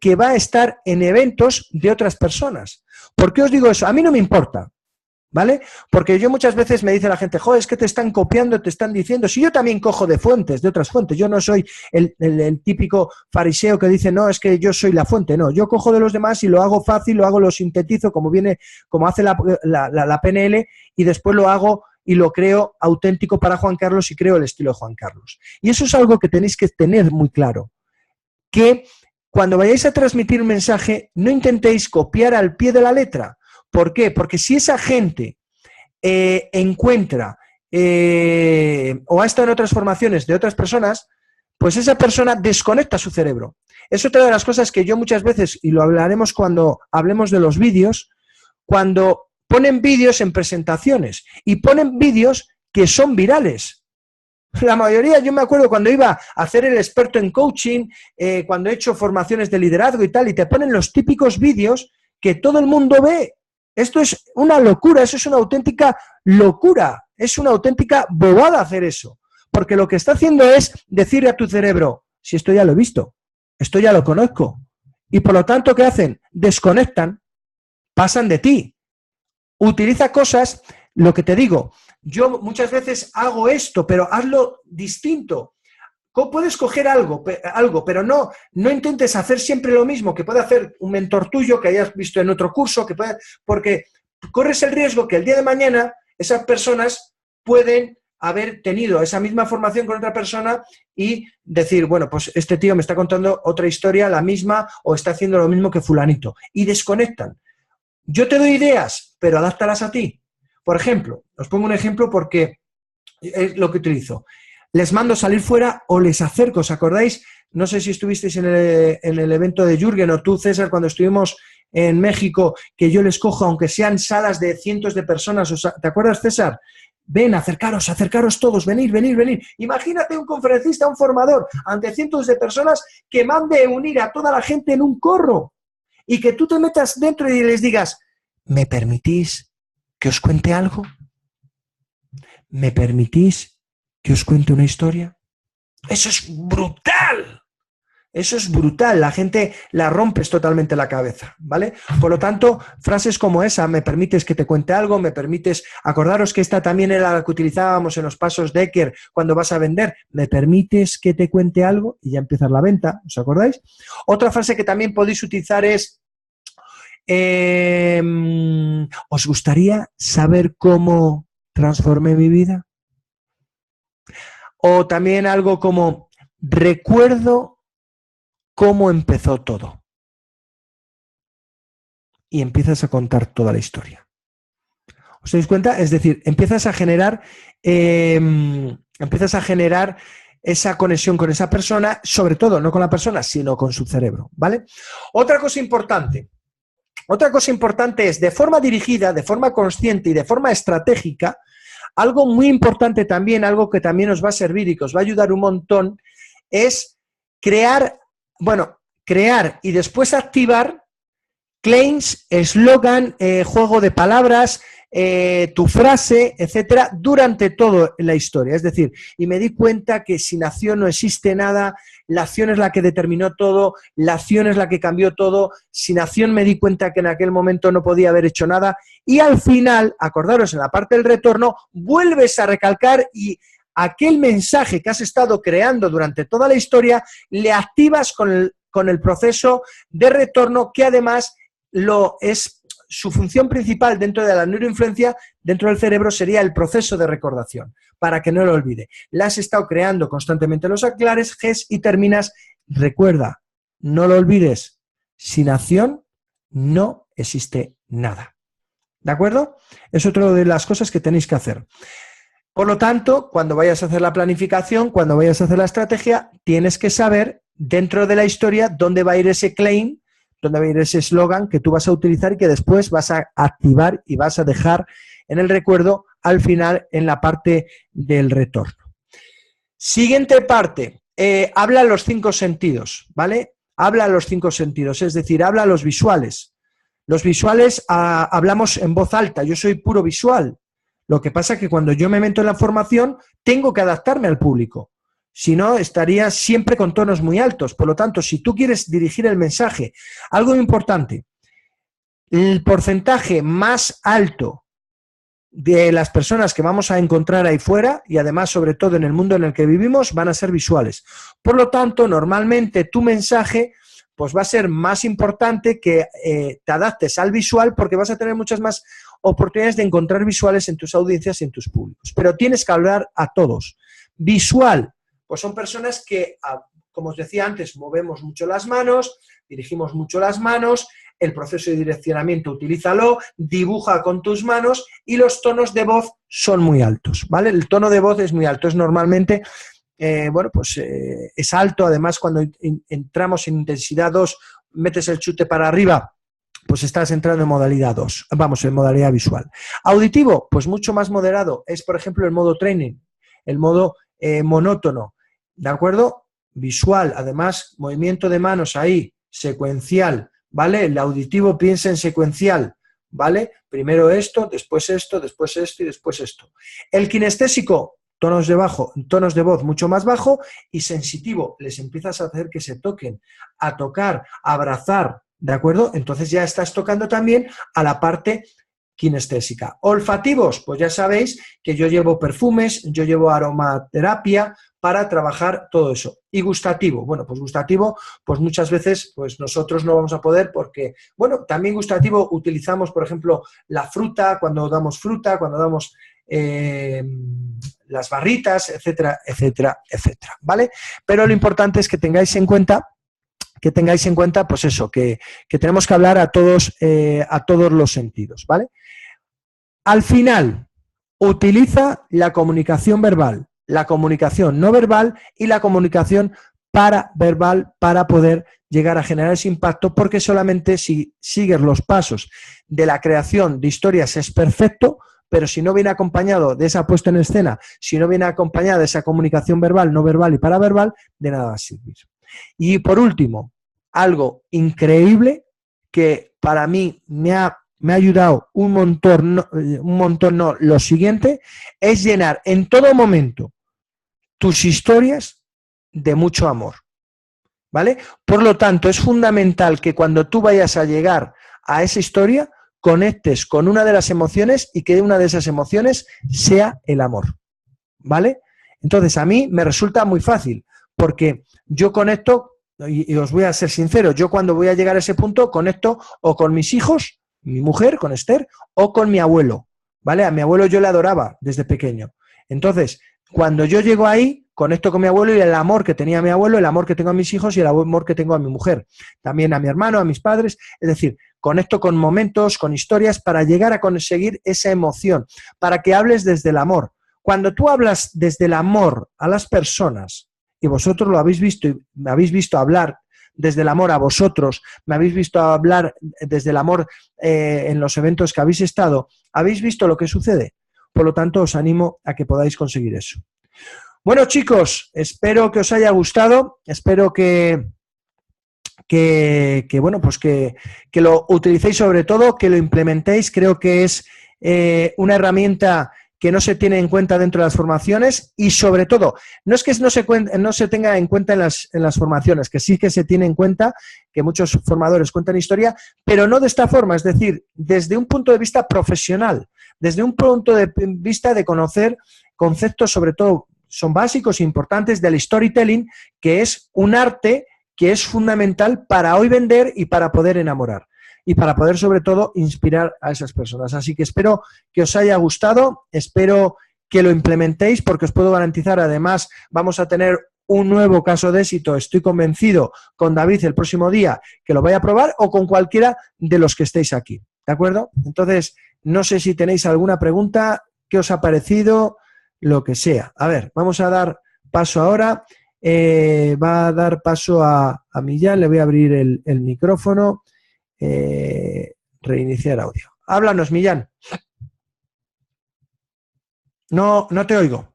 que va a estar en eventos de otras personas. ¿Por qué os digo eso? A mí no me importa, ¿vale? Porque yo muchas veces me dice la gente, joder, es que te están copiando, te están diciendo, si yo también cojo de fuentes, de otras fuentes, yo no soy el típico fariseo que dice, no, es que yo soy la fuente, no, yo cojo de los demás y lo hago fácil, lo sintetizo como hace la PNL y después lo hago y lo creo auténtico para Juan Carlos y creo el estilo de Juan Carlos. Y eso es algo que tenéis que tener muy claro, que cuando vayáis a transmitir un mensaje, no intentéis copiar al pie de la letra. ¿Por qué? Porque si esa gente encuentra o ha estado en otras formaciones de otras personas, pues esa persona desconecta su cerebro. Es otra de las cosas que yo muchas veces, y lo hablaremos cuando hablemos de los vídeos, cuando ponen vídeos en presentaciones y ponen vídeos que son virales. La mayoría, yo me acuerdo cuando iba a hacer el experto en coaching, cuando he hecho formaciones de liderazgo y tal, y te ponen los típicos vídeos que todo el mundo ve. Esto es una locura, eso es una auténtica locura, es una auténtica bobada hacer eso. Porque lo que está haciendo es decirle a tu cerebro, si esto ya lo he visto, esto ya lo conozco. Y por lo tanto, ¿qué hacen? Desconectan, pasan de ti. Utiliza cosas, lo que te digo, yo muchas veces hago esto, pero hazlo distinto. Puedes coger algo, pero no intentes hacer siempre lo mismo que puede hacer un mentor tuyo que hayas visto en otro curso, porque corres el riesgo que el día de mañana esas personas pueden haber tenido esa misma formación con otra persona y decir, bueno, pues este tío me está contando otra historia, la misma, o está haciendo lo mismo que fulanito, y desconectan. Yo te doy ideas, pero adáptalas a ti. Por ejemplo, os pongo un ejemplo porque es lo que utilizo. Les mando salir fuera o les acerco, ¿os acordáis? No sé si estuvisteis en el evento de Jürgen o tú, César, cuando estuvimos en México, que yo les cojo, aunque sean salas de cientos de personas. ¿Te acuerdas, César? Ven, acercaros todos, venid. Imagínate un conferencista, un formador, ante cientos de personas que mande unir a toda la gente en un corro y que tú te metas dentro y les digas, ¿Me permitís que os cuente algo? ¿Me permitís que os cuente una historia? Eso es brutal. Eso es brutal. La gente la rompes totalmente la cabeza, ¿vale? Por lo tanto, frases como esa, ¿me permites que te cuente algo? ¿Me permites? Acordaros que esta también era la que utilizábamos en los pasos de Eker cuando vas a vender. ¿Me permites que te cuente algo? Y ya empiezas la venta, ¿os acordáis? Otra frase que también podéis utilizar es ¿os gustaría saber cómo transformé mi vida? O también algo como recuerdo cómo empezó todo. Y empiezas a contar toda la historia. ¿Os dais cuenta? Es decir, empiezas a generar esa conexión con esa persona, sobre todo no con la persona, sino con su cerebro, ¿vale? Otra cosa importante es, de forma dirigida, de forma consciente y de forma estratégica, algo muy importante también, algo que también os va a servir y que os va a ayudar un montón, es crear y después activar claims, eslogan, juego de palabras, tu frase, etcétera, durante toda la historia. Es decir, y me di cuenta que sin acción no existe nada, la acción es la que determinó todo, la acción es la que cambió todo, sin acción me di cuenta que en aquel momento no podía haber hecho nada, y al final, acordaros, en la parte del retorno, vuelves a recalcar y aquel mensaje que has estado creando durante toda la historia, le activas con el proceso de retorno, que además es su función principal dentro de la neuroinfluencia, dentro del cerebro, sería el proceso de recordación, para que no lo olvide. La has estado creando constantemente los aclares, Gs, y terminas, recuerda, no lo olvides, sin acción no existe nada. ¿De acuerdo? Es otra de las cosas que tenéis que hacer. Por lo tanto, cuando vayas a hacer la planificación, cuando vayas a hacer la estrategia, tienes que saber dentro de la historia dónde va a ir ese claim, dónde va a ir ese eslogan que tú vas a utilizar y que después vas a activar y vas a dejar en el recuerdo al final en la parte del retorno. Siguiente parte, habla los 5 sentidos, ¿vale? Habla los 5 sentidos, es decir, habla los visuales. Los visuales hablamos en voz alta, yo soy puro visual. Lo que pasa es que cuando yo me meto en la formación tengo que adaptarme al público. Si no, estaría siempre con tonos muy altos. Por lo tanto, si tú quieres dirigir el mensaje, algo importante, el porcentaje más alto de las personas que vamos a encontrar ahí fuera, y además, sobre todo en el mundo en el que vivimos, van a ser visuales. Por lo tanto, normalmente tu mensaje pues va a ser más importante que te adaptes al visual, porque vas a tener muchas más oportunidades de encontrar visuales en tus audiencias y en tus públicos. Pero tienes que hablar a todos. Visual, pues son personas que, como os decía antes, movemos mucho las manos, dirigimos mucho las manos, el proceso de direccionamiento utilízalo, dibuja con tus manos y los tonos de voz son muy altos, ¿vale? El tono de voz es muy alto, es normalmente, es alto, además cuando entramos en intensidad 2, metes el chute para arriba, pues estás entrando en modalidad 2, en modalidad visual. Auditivo, pues mucho más moderado, es por ejemplo el modo training, el modo monótono, ¿de acuerdo? Visual, además, movimiento de manos ahí, secuencial, ¿vale? El auditivo piensa en secuencial, ¿vale? Primero esto, después esto y después esto. El kinestésico, tonos de voz mucho más bajo, y sensitivo, les empiezas a hacer que se toquen, a tocar, a abrazar, ¿de acuerdo? Entonces ya estás tocando también a la parte kinestésica. Olfativos, pues ya sabéis que yo llevo perfumes, yo llevo aromaterapia para trabajar todo eso. Y gustativo, bueno, pues gustativo, pues muchas veces pues nosotros no vamos a poder porque, bueno, también gustativo utilizamos, por ejemplo, la fruta, cuando damos las barritas, etcétera, etcétera, etcétera, ¿vale? Pero lo importante es que tengáis en cuenta, pues eso, que tenemos que hablar a todos los sentidos, ¿vale? Al final, utiliza la comunicación verbal, la comunicación no verbal y la comunicación paraverbal para poder llegar a generar ese impacto, porque solamente si sigues los pasos de la creación de historias es perfecto, pero si no viene acompañado de esa puesta en escena, si no viene acompañada de esa comunicación verbal, no verbal y paraverbal, de nada va a servir. Y por último, algo increíble que para mí me ha me ha ayudado lo siguiente, es llenar en todo momento tus historias de mucho amor, ¿vale? Por lo tanto, es fundamental que cuando tú vayas a llegar a esa historia, conectes con una de las emociones y que una de esas emociones sea el amor, ¿vale? Entonces, a mí me resulta muy fácil, porque yo conecto, y os voy a ser sincero, yo cuando voy a llegar a ese punto, conecto o con mis hijos, mi mujer, con Esther, o con mi abuelo, ¿vale? A mi abuelo yo le adoraba desde pequeño. Entonces, cuando yo llego ahí, conecto con mi abuelo y el amor que tenía mi abuelo, el amor que tengo a mis hijos y el amor que tengo a mi mujer. También a mi hermano, a mis padres. Es decir, conecto con momentos, con historias para llegar a conseguir esa emoción, para que hables desde el amor. Cuando tú hablas desde el amor a las personas, y vosotros lo habéis visto y me habéis visto hablar desde el amor a vosotros, me habéis visto hablar desde el amor en los eventos que habéis estado, habéis visto lo que sucede. Por lo tanto, os animo a que podáis conseguir eso. Bueno, chicos, espero que os haya gustado, espero que bueno, pues que lo utilicéis sobre todo, que lo implementéis. Creo que es una herramienta que no se tiene en cuenta dentro de las formaciones y sobre todo, no es que no se tenga en cuenta en las formaciones, que sí que se tiene en cuenta, que muchos formadores cuentan historia, pero no de esta forma, es decir, desde un punto de vista profesional, desde un punto de vista de conocer conceptos, sobre todo, son básicos e importantes del storytelling, que es un arte que es fundamental para hoy vender y para poder enamorar. Y para poder, sobre todo, inspirar a esas personas. Así que espero que os haya gustado, espero que lo implementéis, porque os puedo garantizar, además, vamos a tener un nuevo caso de éxito, estoy convencido, con David el próximo día, que lo vaya a probar, o con cualquiera de los que estéis aquí, ¿de acuerdo? Entonces, no sé si tenéis alguna pregunta, qué os ha parecido, lo que sea. A ver, vamos a dar paso ahora, va a dar paso a Millán, le voy a abrir el micrófono. Reiniciar audio. Háblanos, Millán. No te oigo.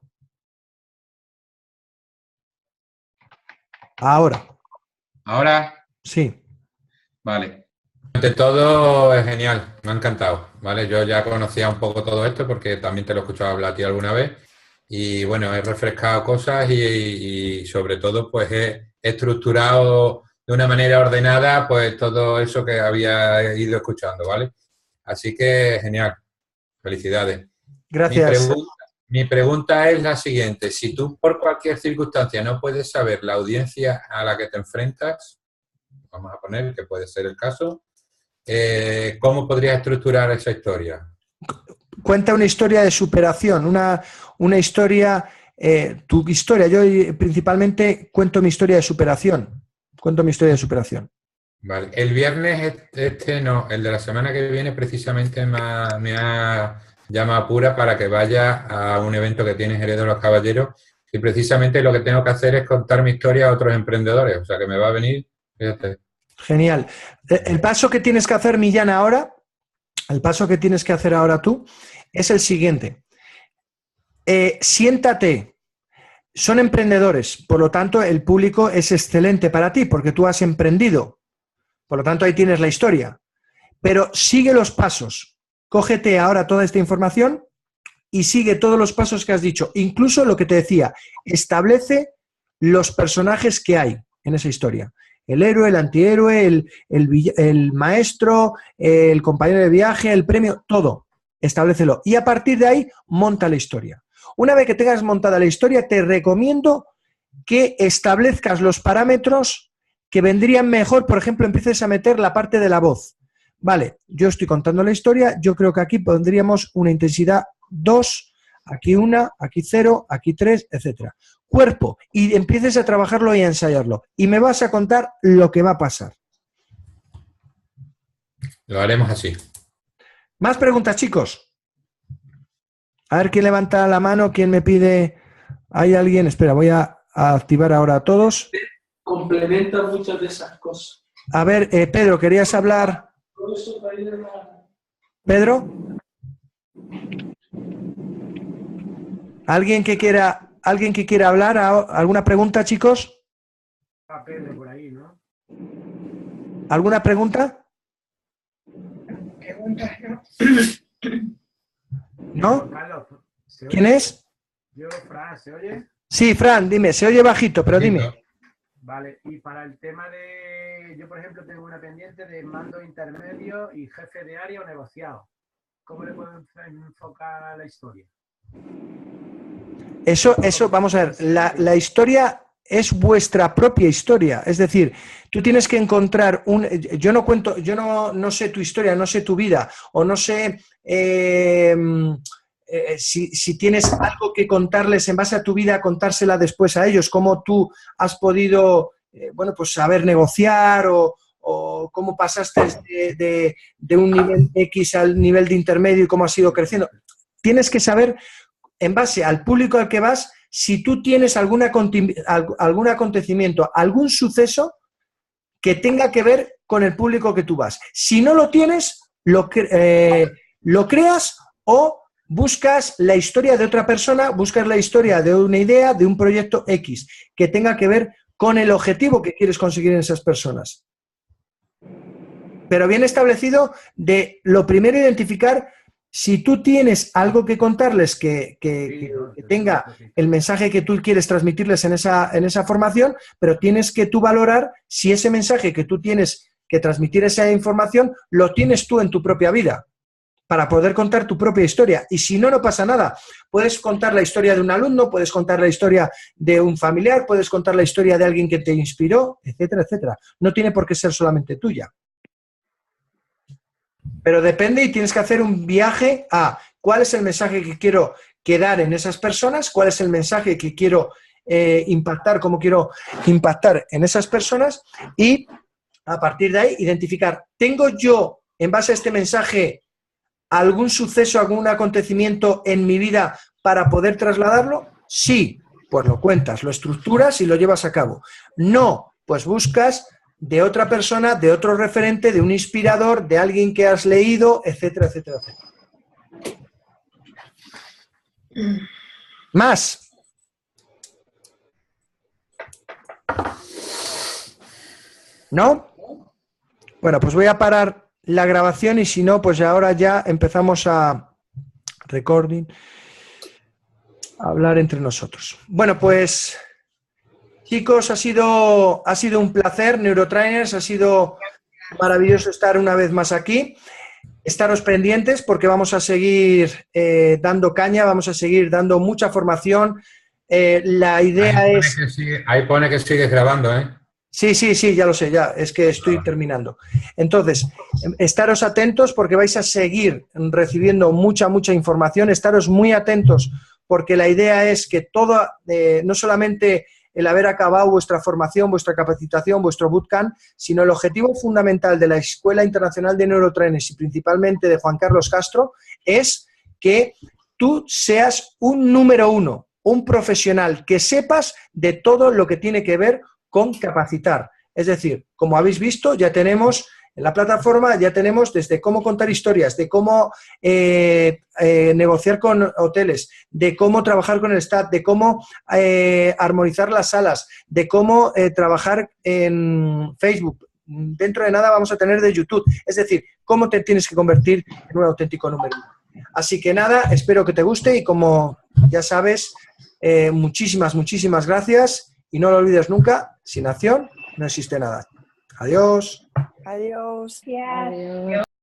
Ahora. ¿Ahora? Sí. Vale. Ante todo, es genial, me ha encantado, ¿vale? Yo ya conocía un poco todo esto porque también te lo he escuchado hablar a ti alguna vez y, bueno, he refrescado cosas y sobre todo, pues, he estructurado de una manera ordenada, pues, todo eso que había ido escuchando, ¿vale? Así que, genial. Felicidades. Gracias. Mi pregunta es la siguiente. Si tú por cualquier circunstancia no puedes saber la audiencia a la que te enfrentas, vamos a poner que puede ser el caso, ¿cómo podrías estructurar esa historia? Cuenta una historia de superación, una historia, tu historia. Yo principalmente cuento mi historia de superación. Vale. El viernes no, el de la semana que viene precisamente me ha llamado Pura para que vaya a un evento que tiene Jerez de los Caballeros y precisamente lo que tengo que hacer es contar mi historia a otros emprendedores, o sea que me va a venir, fíjate. Genial. El paso que tienes que hacer, Millán, ahora, el paso que tienes que hacer ahora tú, es el siguiente. Siéntate. Son emprendedores, por lo tanto, el público es excelente para ti, porque tú has emprendido. Por lo tanto, ahí tienes la historia. Pero sigue los pasos. Cógete ahora toda esta información y sigue todos los pasos que has dicho. Incluso lo que te decía, establece los personajes que hay en esa historia. El héroe, el antihéroe, el maestro, el compañero de viaje, el premio, todo. Establécelo. Y a partir de ahí, monta la historia. Una vez que tengas montada la historia, te recomiendo que establezcas los parámetros que vendrían mejor. Por ejemplo, empieces a meter la parte de la voz. Vale, yo estoy contando la historia, yo creo que aquí pondríamos una intensidad 2, aquí 1, aquí 0, aquí 3, etc. Cuerpo, y empieces a trabajarlo y a ensayarlo. Y me vas a contar lo que va a pasar. Lo haremos así. ¿Más preguntas, chicos? A ver quién levanta la mano, quién me pide. ¿Hay alguien? Espera, voy a activar ahora a todos. Complementa muchas de esas cosas. A ver, Pedro, ¿querías hablar? ¿Pedro? ¿Alguien que quiera hablar? ¿Alguna pregunta, chicos? ¿Alguna pregunta? ¿No? Carlos, ¿se oye? ¿Quién es? Yo, Fran, ¿se oye? Sí, Fran, dime, se oye bajito, pero dime. Vale, y para el tema de... Yo, por ejemplo, tengo una pendiente de mando intermedio y jefe de área o negociado. ¿Cómo le puedo enfocar la historia? Eso, vamos a ver, la historia es vuestra propia historia. Es decir, tú tienes que encontrar un... Yo no sé tu historia, no sé tu vida, o no sé si tienes algo que contarles en base a tu vida, contársela después a ellos, cómo tú has podido, bueno, pues saber negociar o cómo pasaste de un nivel X al nivel de intermedio y cómo has ido creciendo. Tienes que saber, en base al público al que vas, si tú tienes algún acontecimiento, algún suceso que tenga que ver con el público que tú vas. Si no lo tienes, lo creas o buscas la historia de otra persona, buscas la historia de una idea, de un proyecto X, que tenga que ver con el objetivo que quieres conseguir en esas personas. Pero bien establecido de lo primero identificar si tú tienes algo que contarles que tenga el mensaje que tú quieres transmitirles en esa formación, pero tienes que tú valorar si ese mensaje que tú tienes que transmitir esa información lo tienes tú en tu propia vida para poder contar tu propia historia. Y si no, no pasa nada. Puedes contar la historia de un alumno, puedes contar la historia de un familiar, puedes contar la historia de alguien que te inspiró, etcétera, etcétera. No tiene por qué ser solamente tuya. Pero depende y tienes que hacer un viaje a cuál es el mensaje que quiero dar en esas personas, cuál es el mensaje que quiero impactar, cómo quiero impactar en esas personas y a partir de ahí identificar, ¿tengo yo en base a este mensaje algún suceso, algún acontecimiento en mi vida para poder trasladarlo? Sí, pues lo cuentas, lo estructuras y lo llevas a cabo. No, pues buscas de otra persona, de otro referente, de un inspirador, de alguien que has leído, etcétera, etcétera, etcétera. Más. ¿No? Bueno, pues voy a parar la grabación y si no, pues ahora ya empezamos a recording, a hablar entre nosotros. Bueno, pues chicos, ha sido un placer, Neurotrainers, ha sido maravilloso estar una vez más aquí. Estaros pendientes porque vamos a seguir dando caña, vamos a seguir dando mucha formación. La idea es... Ahí pone que sigues grabando, ¿eh? Sí, ya lo sé, ya, es que estoy terminando. Entonces, estaros atentos porque vais a seguir recibiendo mucha información, estaros muy atentos porque la idea es que todo, no solamente el haber acabado vuestra formación, vuestra capacitación, vuestro bootcamp, sino el objetivo fundamental de la Escuela Internacional de Neurotrainers y principalmente de Juan Carlos Castro es que tú seas un número uno, un profesional, que sepas de todo lo que tiene que ver con capacitar. Es decir, como habéis visto, ya tenemos en la plataforma, ya tenemos desde cómo contar historias, de cómo negociar con hoteles, de cómo trabajar con el staff, de cómo armonizar las salas, de cómo trabajar en Facebook. Dentro de nada vamos a tener de YouTube. Es decir, cómo te tienes que convertir en un auténtico número uno. Así que nada, espero que te guste y como ya sabes, muchísimas gracias. Y no lo olvides nunca, sin acción no existe nada. Adiós. Adiós. Adiós.